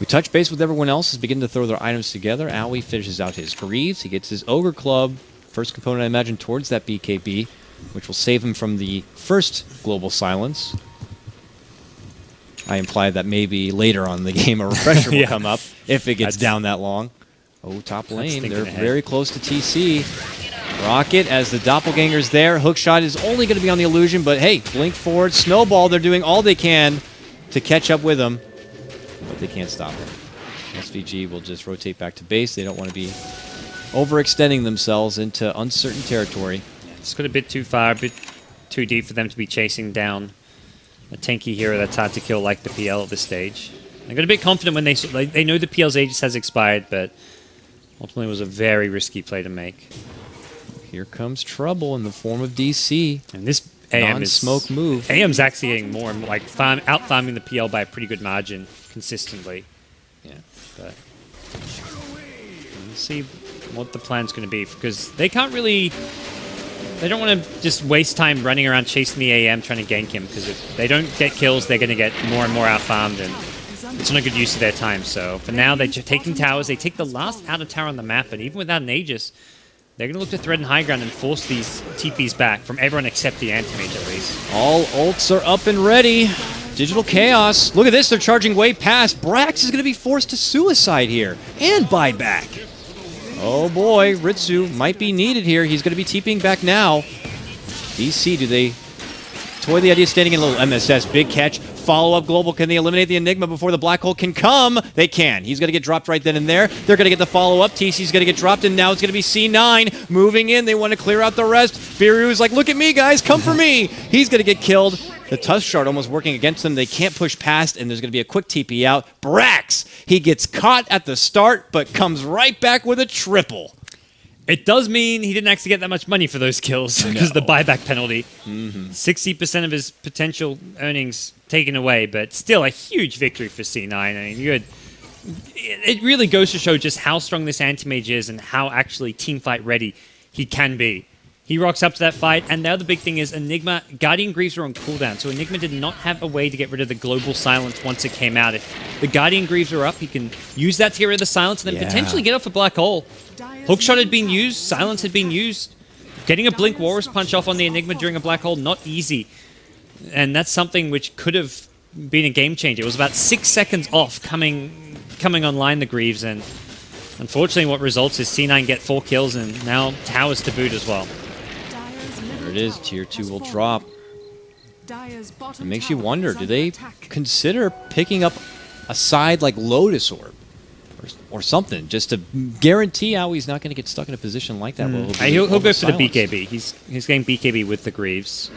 we touch base with everyone else as begin to throw their items together. Owie finishes out his Greaves. He gets his Ogre Club. First component, I imagine, towards that BKB, which will save him from the first Global Silence. I imply that maybe later on in the game a refresher will come up if it gets down that long. Oh, top lane. They're very close to TC. Rocket as the Doppelganger's there. Hookshot is only going to be on the Illusion, but hey, blink forward. Snowball, they're doing all they can to catch up with him, but they can't stop him. SVG will just rotate back to base. They don't want to be overextending themselves into uncertain territory. It's got a bit too far, a bit too deep for them to be chasing down a tanky hero that's hard to kill like the PL at this stage. They got a bit confident when they know the PL's Aegis has expired, but ultimately it was a very risky play to make. Here comes trouble in the form of DC. And this AM is smoke move. AM's actually getting more and more, like out farming the PL by a pretty good margin consistently. Yeah, but let's see what the plan's going to be, because they can't really. They don't want to just waste time running around chasing the AM trying to gank him, because if they don't get kills, they're going to get more and more out farmed, and it's not a good use of their time. So for now, they're taking towers. They take the last outer tower on the map, but even without an Aegis, they're going to look to threaten high ground and force these TPs back from everyone except the Anti-Mage at least. All ults are up and ready. Digital Chaos. Look at this. They're charging way past. Brax is going to be forced to suicide here and buyback. Oh boy, Ritsu might be needed here. He's going to be TPing back now. DC, do they toy the idea of standing in a little MSS? Big catch. Follow-up global. Can they eliminate the Enigma before the black hole can come? They can. He's going to get dropped right then and there. They're going to get the follow-up. TC's going to get dropped, and now it's going to be C9 moving in. They want to clear out the rest. Biru's like, look at me, guys. Come for me. He's going to get killed. The Tusk Shard almost working against them. They can't push past, and there's going to be a quick TP out. Brax, he gets caught at the start, but comes right back with a triple. It does mean he didn't actually get that much money for those kills because of the buyback penalty. 60% of his potential earnings taken away, but still a huge victory for C9. I mean, it really goes to show just how strong this Anti-Mage is and how actually teamfight ready he can be. He rocks up to that fight, and the other big thing is Enigma, Guardian Greaves are on cooldown, so Enigma did not have a way to get rid of the global silence once it came out. If the Guardian Greaves are up, he can use that to get rid of the silence and then potentially get off a black hole. Hookshot had been used, silence had been used. Getting a Blink Walrus punch off on the Enigma during a black hole, not easy. And that's something which could have been a game changer. It was about 6 seconds off coming online, the Greaves, and unfortunately what results is C9 get 4 kills and now towers to boot as well. There it is. Tier 2 will drop. It makes you wonder, do they consider picking up a side like Lotus Orb or something, just to guarantee Owie's not going to get stuck in a position like that? He'll go for the BKB. He's getting BKB with the Greaves.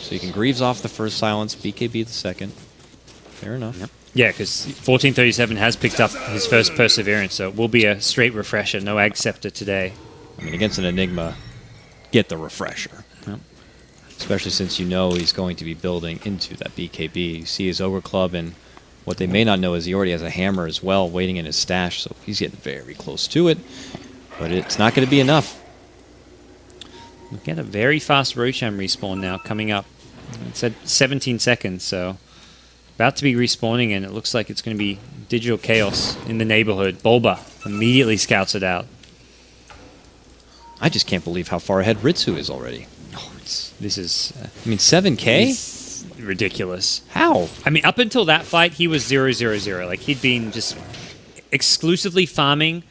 So you can Greaves off the first silence, BKB the second. Fair enough. Yep. Yeah, because 1437 has picked up his first Perseverance, so it will be a straight refresher. No Ag Scepter today. I mean, against an Enigma, get the refresher. Yep. Especially since you know he's going to be building into that BKB. You see his Ogre Club, and what they may not know is he already has a hammer as well waiting in his stash, so he's getting very close to it. But it's not going to be enough. We get a very fast Rosham respawn now coming up. It's at 17 seconds, so about to be respawning, and it looks like it's going to be Digital Chaos in the neighborhood. Bulba immediately scouts it out. I just can't believe how far ahead Ritsu is already. Oh, this is... I mean, 7K? It's ridiculous. How? I mean, up until that fight, he was 0-0-0. Like, he'd been just exclusively farming,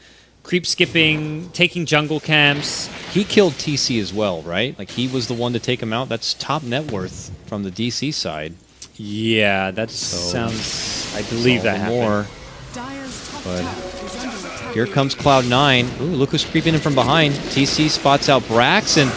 creep skipping, taking jungle camps. He killed TC as well, right? Like, he was the one to take him out. That's top net worth from the DC side. Yeah, that sounds... I believe that happened. More, Dire's top but tower is under attack. Here comes Cloud9. Ooh, look who's creeping in from behind. TC spots out Brax, and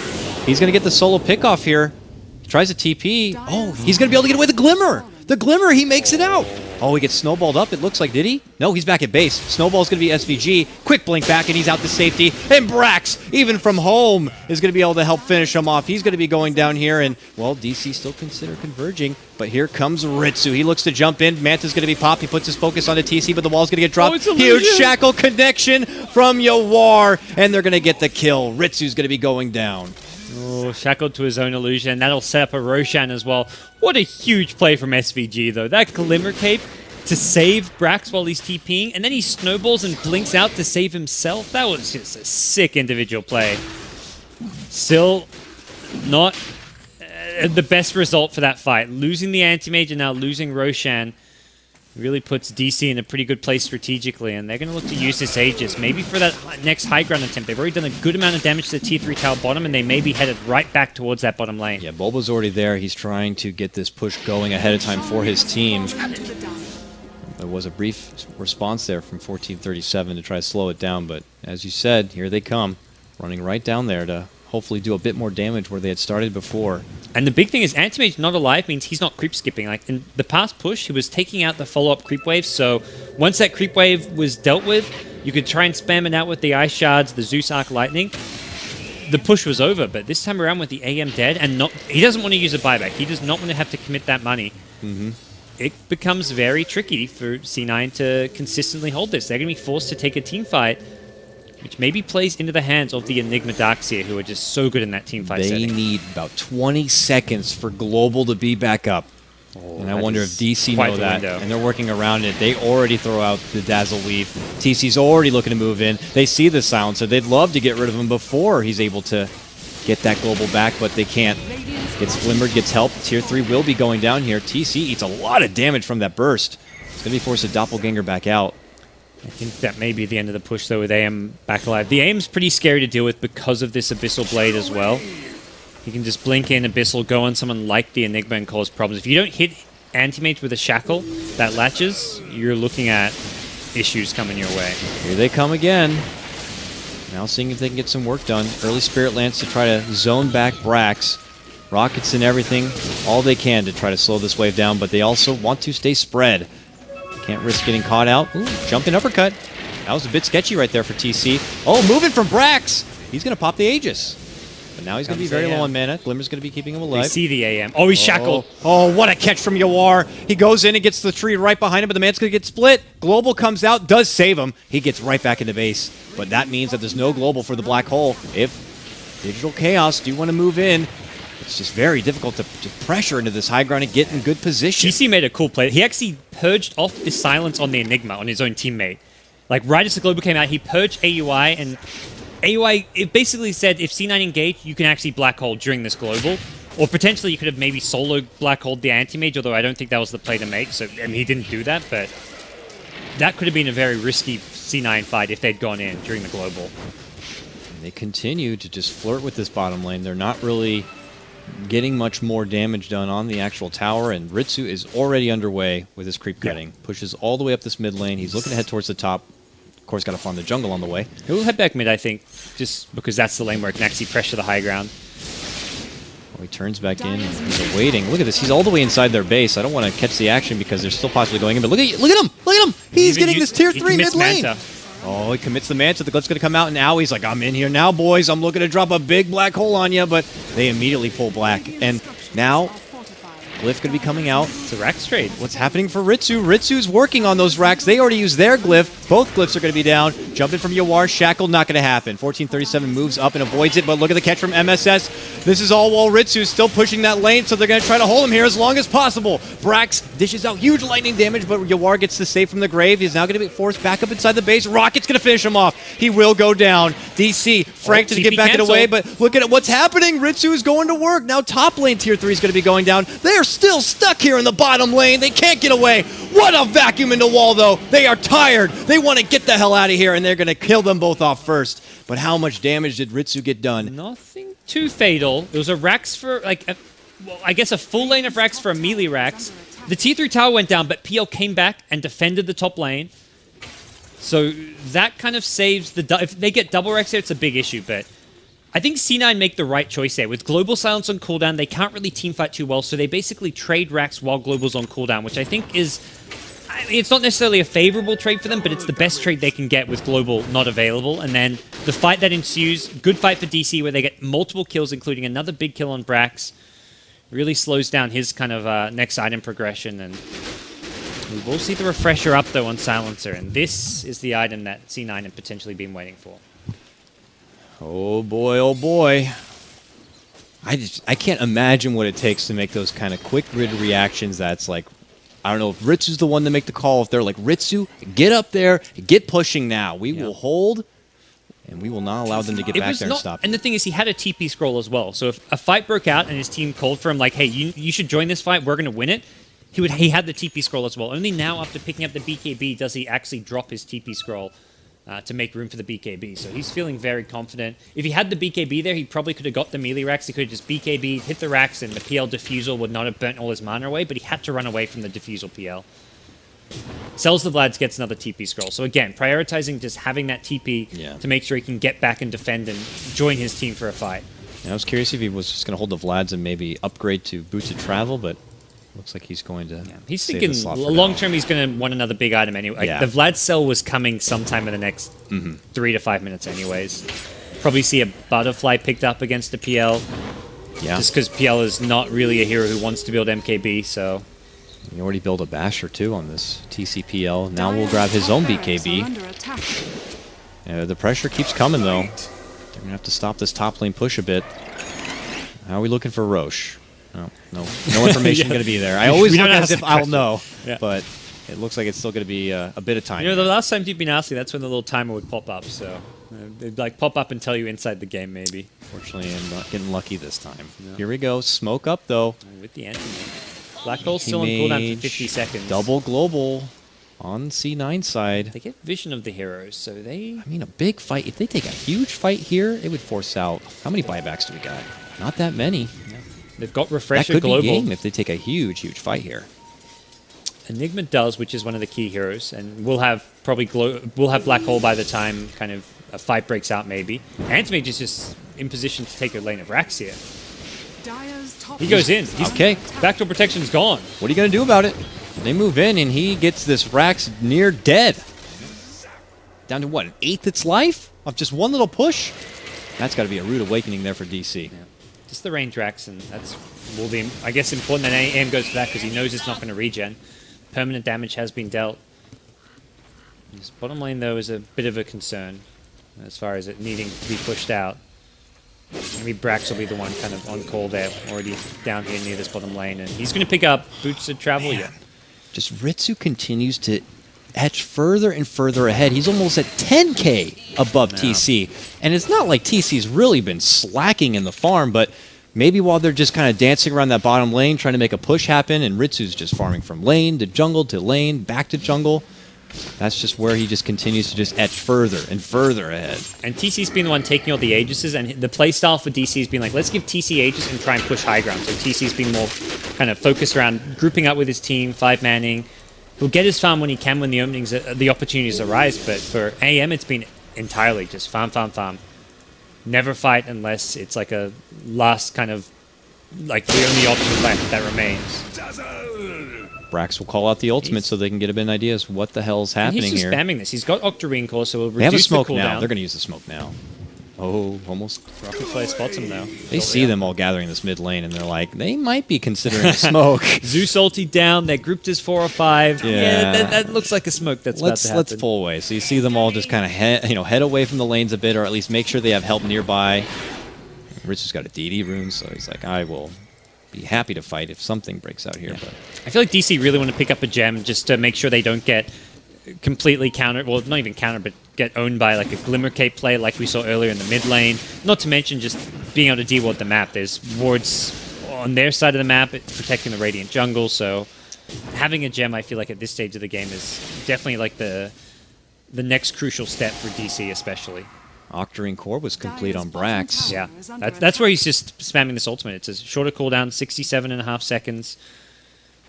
he's going to get the solo pickoff here. He tries a TP. Oh, he's going to be able to get away with the Glimmer. The Glimmer, he makes it out. Oh, he gets snowballed up, it looks like. Did he? No, he's back at base. Snowball's going to be SVG. Quick blink back, and he's out to safety. And Brax, even from home, is going to be able to help finish him off. He's going to be going down here, and, well, DC still consider converging. But here comes Ritsu. He looks to jump in. Manta's going to be popped. He puts his focus onto TC, but the wall's going to get dropped. Huge shackle connection from Yawar, and they're going to get the kill. Ritsu's going to be going down. Oh, shackled to his own illusion. That'll set up a Roshan as well. What a huge play from SVG, though. That Glimmer Cape to save Brax while he's TPing, and then he snowballs and blinks out to save himself. That was just a sick individual play. Still not the best result for that fight. Losing the Anti-Mage and now losing Roshan really puts DC in a pretty good place strategically, and they're going to look to use this Aegis maybe for that next high ground attempt. They've already done a good amount of damage to the tier 3 tower bottom, and they may be headed right back towards that bottom lane. Yeah, Bulba's already there. He's trying to get this push going ahead of time for his team. There was a brief response there from 1437 to try to slow it down, but as you said, here they come, running right down there to hopefully do a bit more damage where they had started before. And the big thing is Anti-Mage not alive means he's not creep skipping. Like in the past push, he was taking out the follow-up creep wave, so once that creep wave was dealt with, you could try and spam it out with the Ice Shards, the Zeus Arc Lightning. The push was over, but this time around with the AM dead, and he doesn't want to use a buyback. He does not want to have to commit that money. It becomes very tricky for C9 to consistently hold this. They're going to be forced to take a team fight, which maybe plays into the hands of the Enigma Darkseer, who are just so good in that team fight setting. They need about 20 seconds for Global to be back up. Oh, and I wonder if DC know that, and they're working around it. They already throw out the Dazzle Weave. TC's already looking to move in. They see the silencer. They'd love to get rid of him before he's able to get that Global back, but they can't. Gets Glimmered, gets help. Tier 3 will be going down here. TC eats a lot of damage from that burst. It's going to be forced to Doppelganger back out. I think that may be the end of the push, though, with AM back alive. The AM's pretty scary to deal with because of this Abyssal Blade as well. You can just blink in Abyssal, go on someone like the Enigma and cause problems. If you don't hit Anti-Mage with a Shackle that latches, you're looking at issues coming your way. Here they come again. Now seeing if they can get some work done. Early Spirit Lance to try to zone back Brax. Rockets and everything, all they can to try to slow this wave down, but they also want to stay spread. Can't risk getting caught out. Ooh, jumping uppercut. That was a bit sketchy right there for TC. Oh, moving from Brax. He's going to pop the Aegis. But now he's going to be very low on mana. Glimmer's going to be keeping him alive. They see the AM. Oh, he's shackled. Oh, what a catch from Yawar. He goes in and gets the tree right behind him, but the man's going to get split. Global comes out, does save him. He gets right back into base. But that means that there's no Global for the Black Hole. If Digital Chaos do want to move in, it's just very difficult to pressure into this high ground and get in good position. GC made a cool play. He actually purged off the silence on the Enigma, on his own teammate. Like, right as the Global came out, he purged AUI, and AUI, it basically said, if C9 engage, you can actually Black Hole during this Global. Or potentially you could have maybe solo Black Holed the Anti-Mage, although I don't think that was the play to make, so, and he didn't do that, but that could have been a very risky C9 fight if they'd gone in during the Global. And they continue to just flirt with this bottom lane. They're not really getting much more damage done on the actual tower, and Ritsu is already underway with his creep cutting. Pushes all the way up this mid lane. He's looking to head towards the top. Of course, got to farm the jungle on the way. He'll head back mid, I think, just because that's the lane where it can actually pressure the high ground. Well, he turns back in. He's awaiting. Look at this. He's all the way inside their base. I don't want to catch the action because they're still possibly going in, but look at him! Look at him! He's getting this tier 3 mid lane. Manta. Oh, he commits the Manta. The Glyph's going to come out, and now he's like, I'm in here now, boys. I'm looking to drop a big black hole on you, but they immediately pull black. And now, Glyph going to be coming out. It's a Rax trade. What's happening for Ritsu? Ritsu's working on those racks. They already used their Glyph. Both Glyphs are going to be down. Jumping from Yawar. Shackle, not going to happen. 1437 moves up and avoids it, but look at the catch from MSS. This is all while Ritsu's still pushing that lane, so they're going to try to hold him here as long as possible. Brax dishes out huge lightning damage, but Yawar gets the save from the grave. He's now going to be forced back up inside the base. Rocket's going to finish him off. He will go down. DC, Frank to get back away, but look at what's happening. Ritsu is going to work. Now top lane tier 3 is going to be going down. They are still stuck here in the bottom lane. They can't get away. What a vacuum in the wall, though. They are tired. They want to get the hell out of here, and they're going to kill them both off first. But how much damage did Ritsu get done? Nothing too fatal. It was a Rax for, like, well, I guess a full lane of Rax for a melee Rax. The T3 tower went down, but PL came back and defended the top lane. So that kind of saves the... If they get double Rex there, it's a big issue, but I think C9 make the right choice there. With Global Silence on cooldown, they can't really teamfight too well, so they basically trade Rax while Global's on cooldown, which I think is... I mean, it's not necessarily a favorable trade for them, but it's the best trade they can get with Global not available. And then the fight that ensues, good fight for DC where they get multiple kills, including another big kill on Brax. Really slows down his kind of next item progression, and we will see the refresher up, though, on Silencer, and this is the item that C9 had potentially been waiting for. Oh boy, oh boy. I can't imagine what it takes to make those kind of quick grid reactions. That's like, I don't know if Ritsu's the one to make the call. If they're like, Ritsu, get up there, get pushing now. We will hold, and we will not allow them to get back there and stop. And the thing is, he had a TP scroll as well. So if a fight broke out and his team called for him, like, hey, you should join this fight, we're going to win it, he had the TP scroll as well. Only now, after picking up the BKB, does he actually drop his TP scroll to make room for the BKB. So he's feeling very confident. If he had the BKB there, he probably could have got the melee racks. He could have just BKB, hit the racks, and the PL diffusal would not have burnt all his mana away, but he had to run away from the diffusal PL. Sells the Vlads, gets another TP scroll. So again, prioritizing just having that TP to make sure he can get back and defend and join his team for a fight. I was curious if he was just going to hold the Vlads and maybe upgrade to Boots of Travel, but looks like he's going to. He's thinking long term he's going to want another big item anyway. Like, the Vlad cell was coming sometime in the next 3 to 5 minutes anyways. Probably see a Butterfly picked up against the PL. Yeah. Just because PL is not really a hero who wants to build MKB, so. He already built a Basher too on this TCPL. Now we'll grab his own BKB. The pressure keeps coming though. They're going to have to stop this top lane push a bit. How are we looking for Roche? No information going to be there. I always look as if I'll know, but it looks like it's still going to be a bit of time. You know, the last time you've been asking, that's when the little timer would pop up. So they'd like pop up and tell you inside the game, maybe. Fortunately, I'm not getting lucky this time. No. Here we go. Smoke up though. With the anti-mage. Black Hole's still on cooldown for 50 seconds. Double global on C9 side. They get vision of the heroes, so they. I mean, a big fight. If they take a huge fight here, it would force out. How many buybacks do we got? Not that many. Yeah. They've got Refresher that could Global. Be game if they take a huge fight here. Enigma does, which is one of the key heroes, and we'll have probably Black Hole by the time kind of a fight breaks out. Maybe Antimage is just in position to take a lane of Rax here. He goes in. He's okay. Backdoor protection's gone. What are you gonna do about it? They move in, and he gets this Rax near dead. Down to what, an eighth its life of just one little push. That's got to be a rude awakening there for DC. Yeah. Just the range Rax, and that's will be, I guess, important that AM goes for that because he knows it's not going to regen. Permanent damage has been dealt. His bottom lane, though, is a bit of a concern as far as it needing to be pushed out. Maybe Brax will be the one kind of on call there, already down here near this bottom lane, and he's going to pick up Boots of Travel. Yeah. Just Ritsu continues to etch further and further ahead. He's almost at 10k above TC. And it's not like TC's really been slacking in the farm, but maybe while they're just kind of dancing around that bottom lane, trying to make a push happen, and Ritsu's just farming from lane to lane, back to jungle. That's just where he just continues to just etch further and further ahead. And TC's been the one taking all the Aegises, and the playstyle for DC's been like, let's give TC Aegis and try and push high ground. So TC's been more kind of focused around grouping up with his team, 5-manning. He'll get his farm when he can, when the opportunities arise, but for AM it's been entirely just farm. Never fight unless it's like a last kind of, like the only option left that remains. Brax will call out the ultimate so they can get a bit of an idea as what the hell's happening here. He's just spamming this. He's got Octarine Core, so it'll reduce they have a smoke the cooldown. Now. They're going to use the smoke now. Oh, almost. Rocket Flare spots him though. They see them all gathering this mid lane, and they're like, they might be considering a smoke. Zeus ulti down. They're grouped as 4 or 5. Yeah, that looks like a smoke that's about to happen. Let's pull away. So you see them all just kind of head away from the lanes a bit, or at least make sure they have help nearby. Rich has got a DD rune, so he's like, I will be happy to fight if something breaks out here. But I feel like DC really want to pick up a gem just to make sure they don't get completely countered, well, not even countered, but get owned by like a Glimmer Cape play like we saw earlier in the mid lane. Not to mention just being able to de-ward the map. There's wards on their side of the map protecting the Radiant jungle, so having a gem, I feel like at this stage of the game is definitely like the next crucial step for DC especially. Octarine Core was complete on Brax. Yeah, that's where he's just spamming this ultimate. It's a shorter cooldown, 67.5 seconds.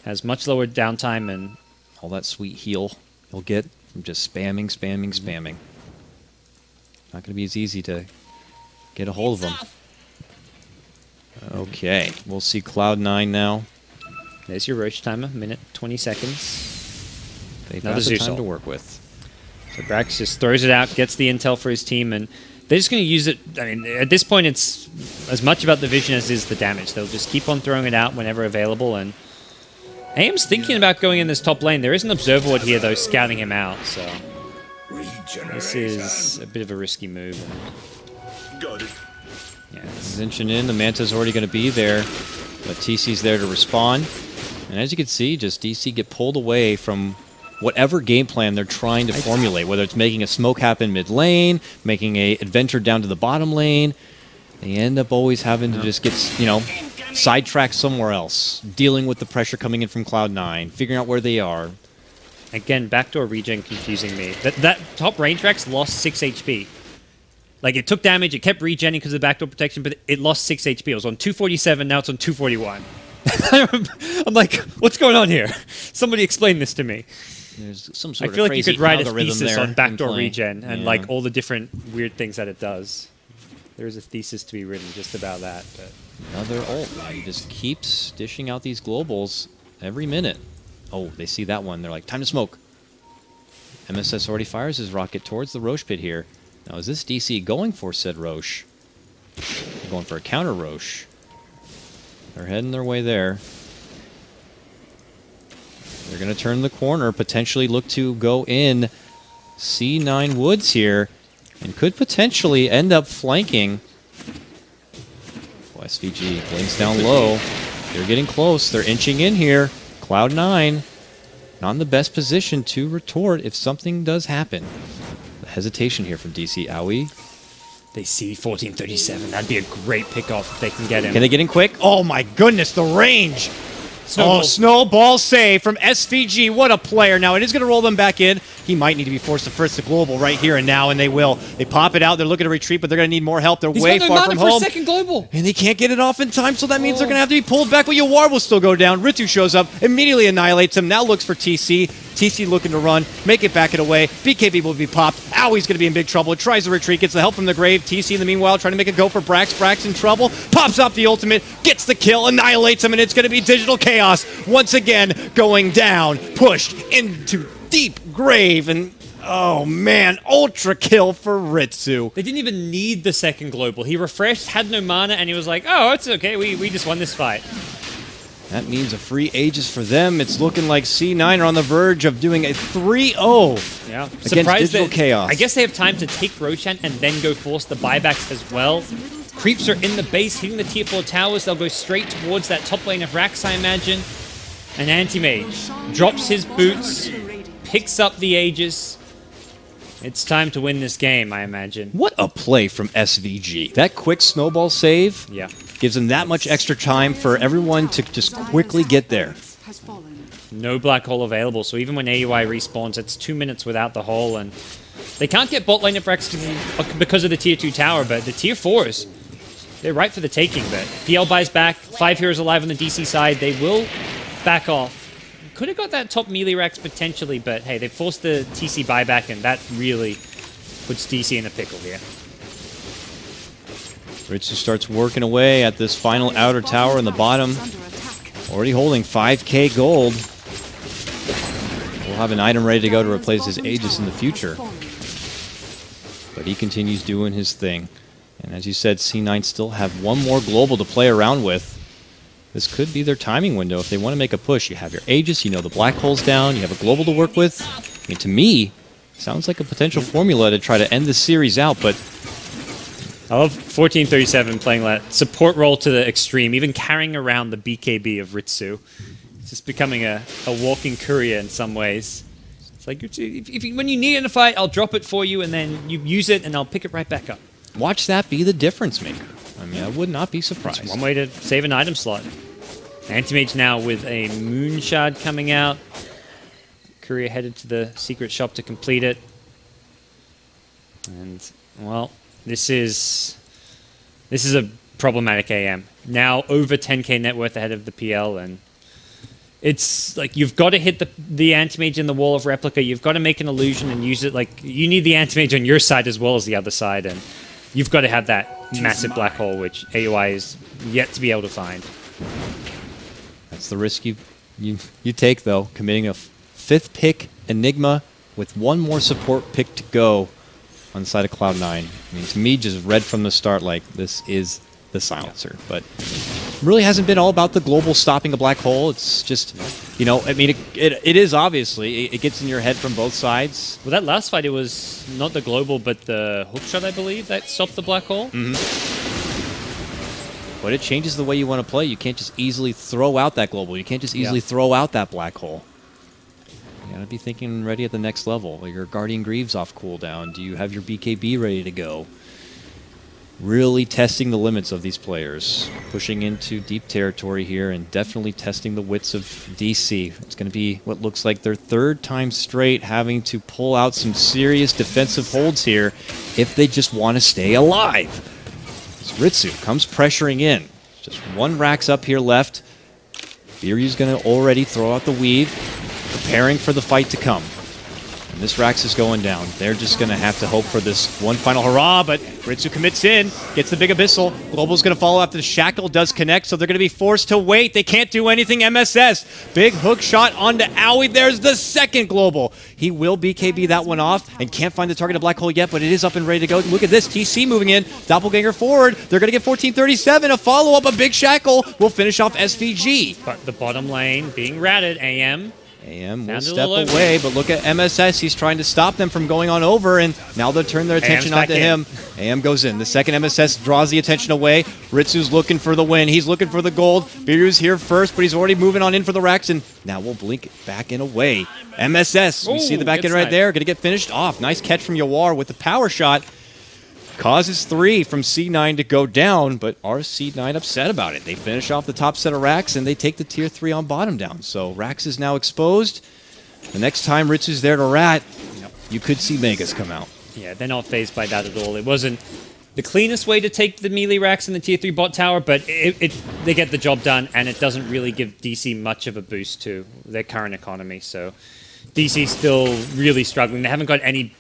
Has much lower downtime and all that sweet heal he'll get from just spamming. Not going to be as easy to get a hold of them. Okay, we'll see Cloud9 now. There's your Roach timer, minute 20 seconds. They've got the time to work with. So Brax just throws it out, gets the intel for his team, and they're just going to use it. I mean, at this point, it's as much about the vision as is the damage. They'll just keep on throwing it out whenever available, and AM's thinking about going in this top lane. There is an observer ward here, though, scouting him out, so this is a bit of a risky move. Got it. Yeah, Zinchen in, the Manta's already going to be there, but TC's there to respond. And as you can see, just DC get pulled away from whatever game plan they're trying to formulate, whether it's making a smoke happen mid lane, making a adventure down to the bottom lane. They end up always having to just get, you know, sidetracked somewhere else, dealing with the pressure coming in from Cloud9, figuring out where they are. Again, backdoor regen confusing me. That top range Rex lost 6 HP. Like, it took damage, it kept regenning because of the backdoor protection, but it lost 6 HP. It was on 247, now it's on 241. I'm like, what's going on here? Somebody explain this to me. There's some sort I feel of like you crazy could write a algorithm thesis there on backdoor in play. regen and Yeah. like all the different weird things that it does. There is a thesis to be written just about that. But Another ult. He just keeps dishing out these globals every minute. Oh, they see that one. They're like, time to smoke. MSS already fires his rocket towards the Roche pit here. Now, is this DC going for said Roche? They're going for a counter Roche. They're heading their way there. They're going to turn the corner, potentially look to go in C9 Woods here, and could potentially end up flanking. Oh, SVG, lanes down low. They're getting close. They're inching in here. Cloud9, not in the best position to retort if something does happen. The hesitation here from DC. Owie. they see 1437. That'd be a great pickoff if they can get him. Can they get in quick? Oh my goodness, the range! Snowball. Oh, snowball save from SVG. What a player. Now, it is going to roll them back in. He might need to be forced to first to global right here and now, and they will. They pop it out. They're looking to retreat, but they're going to need more help. They're way far from home. second global. And they can't get it off in time, so that means they're going to have to be pulled back, but Yawar will still go down. Ritu shows up, immediately annihilates him, now looks for TC. TC looking to run, make it back and away. BKB will be popped. Owie's going to be in big trouble. It tries to retreat, gets the help from the grave. TC in the meanwhile trying to make a go for Brax. Brax in trouble. Pops up the ultimate, gets the kill, annihilates him, and it's going to be Digital Chaos once again going down. Pushed into deep grave, and oh man, ultra kill for Ritsu. They didn't even need the second global. He refreshed, had no mana, and he was like, oh, it's okay. We just won this fight. That means a free Aegis for them. It's looking like C9 are on the verge of doing a 3-0 Yeah. against Digital Chaos. I guess they have time to take Roshan and then go force the buybacks as well. Creeps are in the base, hitting the tier 4 towers. They'll go straight towards that top lane of Rax, I imagine. And Anti-Mage drops his boots, picks up the Aegis. It's time to win this game, I imagine. What a play from SVG. That quick snowball save Yeah. gives them that much extra time for everyone to just quickly get there. No black hole available, so even when AUI respawns, it's 2 minutes without the hole, and they can't get bot lane of Rex because of the tier 2 tower, but the tier 4s, they're right for the taking. But PL buys back, 5 heroes alive on the DC side, they will back off. Could have got that top melee Rex potentially, but hey, they forced the TC buyback, and that really puts DC in a pickle here. Ritsu starts working away at this final outer tower in the bottom. Already holding 5k gold. We'll have an item ready to go to replace his Aegis in the future. But he continues doing his thing. And as you said, C9 still have one more global to play around with. This could be their timing window if they want to make a push. You have your Aegis, you know the black hole's down, you have a global to work with. I mean, to me, sounds like a potential formula to try to end this series out, but I love 1437 playing that support role to the extreme, even carrying around the BKB of Ritsu. It's just becoming a walking courier in some ways. It's like, when you need it in a fight, I'll drop it for you, and then you use it, and I'll pick it right back up. watch that be the difference maker. I mean, I would not be surprised. It's one way to save an item slot. Anti-Mage now with a Moon Shard coming out. Courier headed to the secret shop to complete it. And, well, this is a problematic AM. Now over 10k net worth ahead of the PL, and It's like you've got to hit the anti-mage in the wall of replica. You've got to make an illusion and use it. Like you need the anti-mage on your side as well as the other side, and you've got to have that massive black hole, which AUI is yet to be able to find. That's the risk you take, though, committing a 5th pick Enigma with one more support pick to go on the side of Cloud9. I mean, to me, just read from the start, like, this is the silencer. But really hasn't been all about the global stopping a black hole. It's just, you know, I mean, it is obviously. It gets in your head from both sides. Well, that last fight, it was not the global, but the hookshot, I believe, that stopped the black hole. But it changes the way you want to play. You can't just easily throw out that global. You can't just easily throw out that black hole. You gotta be thinking ready at the next level. Like your Guardian Greaves off cooldown. Do you have your BKB ready to go? Really testing the limits of these players. Pushing into deep territory here and definitely testing the wits of DC. It's going to be what looks like their 3rd time straight having to pull out some serious defensive holds here if they just want to stay alive. As Ritsu comes pressuring in. Just 1 Rax up here left. Biryu's going to already throw out the weave, preparing for the fight to come. And this Rax is going down. They're just going to have to hope for this one final hurrah, but Ritsu commits in, gets the big Abyssal. Global's going to follow after the Shackle does connect, so they're going to be forced to wait. They can't do anything MSS. Big hook shot onto Owie. There's the 2nd Global. He will BKB that one off and can't find the target of Black Hole yet, but it is up and ready to go. Look at this. TC moving in. Doppelganger forward. They're going to get 1437. A follow-up, a big Shackle will finish off SVG. But the bottom lane being ratted, AM will step away, but look at MSS. He's trying to stop them from going on over, and now they'll turn their attention onto him. AM goes in. The 2nd MSS draws the attention away. Ritsu's looking for the win. He's looking for the gold. Biryu's here first, but he's already moving on in for the Rex, and now we'll blink back in away. MSS, we see the back end right there. Going to get finished off. Nice catch from Yawar with the power shot. Causes 3 from C9 to go down, but are C9 upset about it? They finish off the top set of Rax, and they take the tier 3 on bottom down. So Rax is now exposed. The next time Ritsu's there to rat, you could see Megas come out. Yeah, they're not phased by that at all. It wasn't the cleanest way to take the melee Rax in the tier 3 bot tower, but they get the job done, and it doesn't really give DC much of a boost to their current economy. So DC's still really struggling. They haven't got any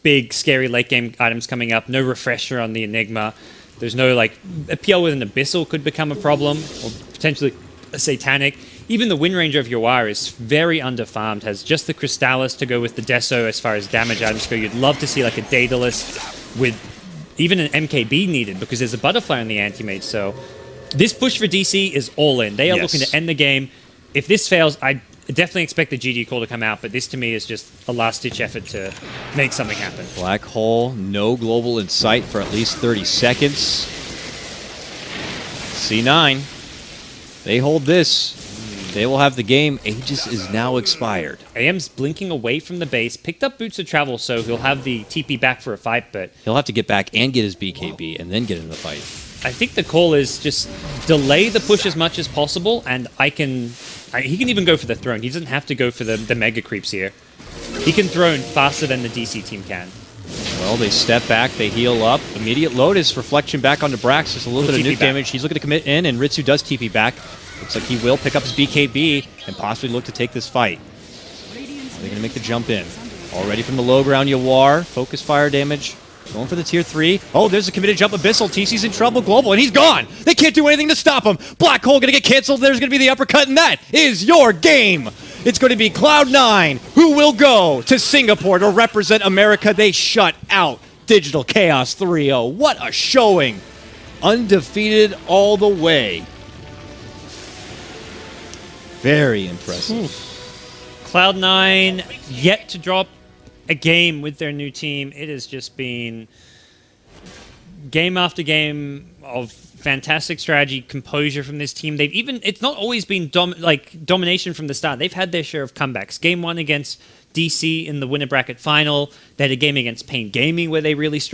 big, scary late-game items coming up. No refresher on the Enigma. There's no, like, a PL with an Abyssal could become a problem, or potentially a Satanic. Even the Wind Ranger of Yawar is very underfarmed, has just the Crystallis to go with the Deso as far as damage items go. You'd love to see, like, a Daedalus with even an MKB needed, because there's a Butterfly on the Anti-Mage. So this push for DC is all in. They are looking to end the game. If this fails, I definitely expect the GG call to come out, but this to me is just a last-ditch effort to make something happen. Black hole, no global in sight for at least 30 seconds. C9, they hold this. They will have the game. Aegis is now expired. AM's blinking away from the base, picked up Boots of Travel, so he'll have the TP back for a fight, but he'll have to get back and get his BKB and then get in the fight. I think the call is just delay the push as much as possible, and he can even go for the throne. He doesn't have to go for the mega creeps here. He can throne faster than the DC team can. Well, they step back, they heal up. Immediate Lotus, reflection back onto Brax. Just a little bit of nuke damage. He's looking to commit in, and Ritsu does TP back. Looks like he will pick up his BKB and possibly look to take this fight. They're going to make the jump in. Already from the low ground, Yawar. Focus fire damage. Going for the tier 3. Oh, there's a committed jump. Abyssal. TC's in trouble. Global, and he's gone. They can't do anything to stop him. Black Hole going to get canceled. There's going to be the uppercut, and that is your game. It's going to be Cloud9 who will go to Singapore to represent America. They shut out Digital Chaos 3-0. What a showing. Undefeated all the way. Very impressive. Cloud9 yet to drop a game with their new team. It has just been game after game of fantastic strategy, composure from this team. It's not always been domination from the start. They've had their share of comebacks. Game 1 against DC in the winner bracket final. They had a game against Pain Gaming where they really struggled.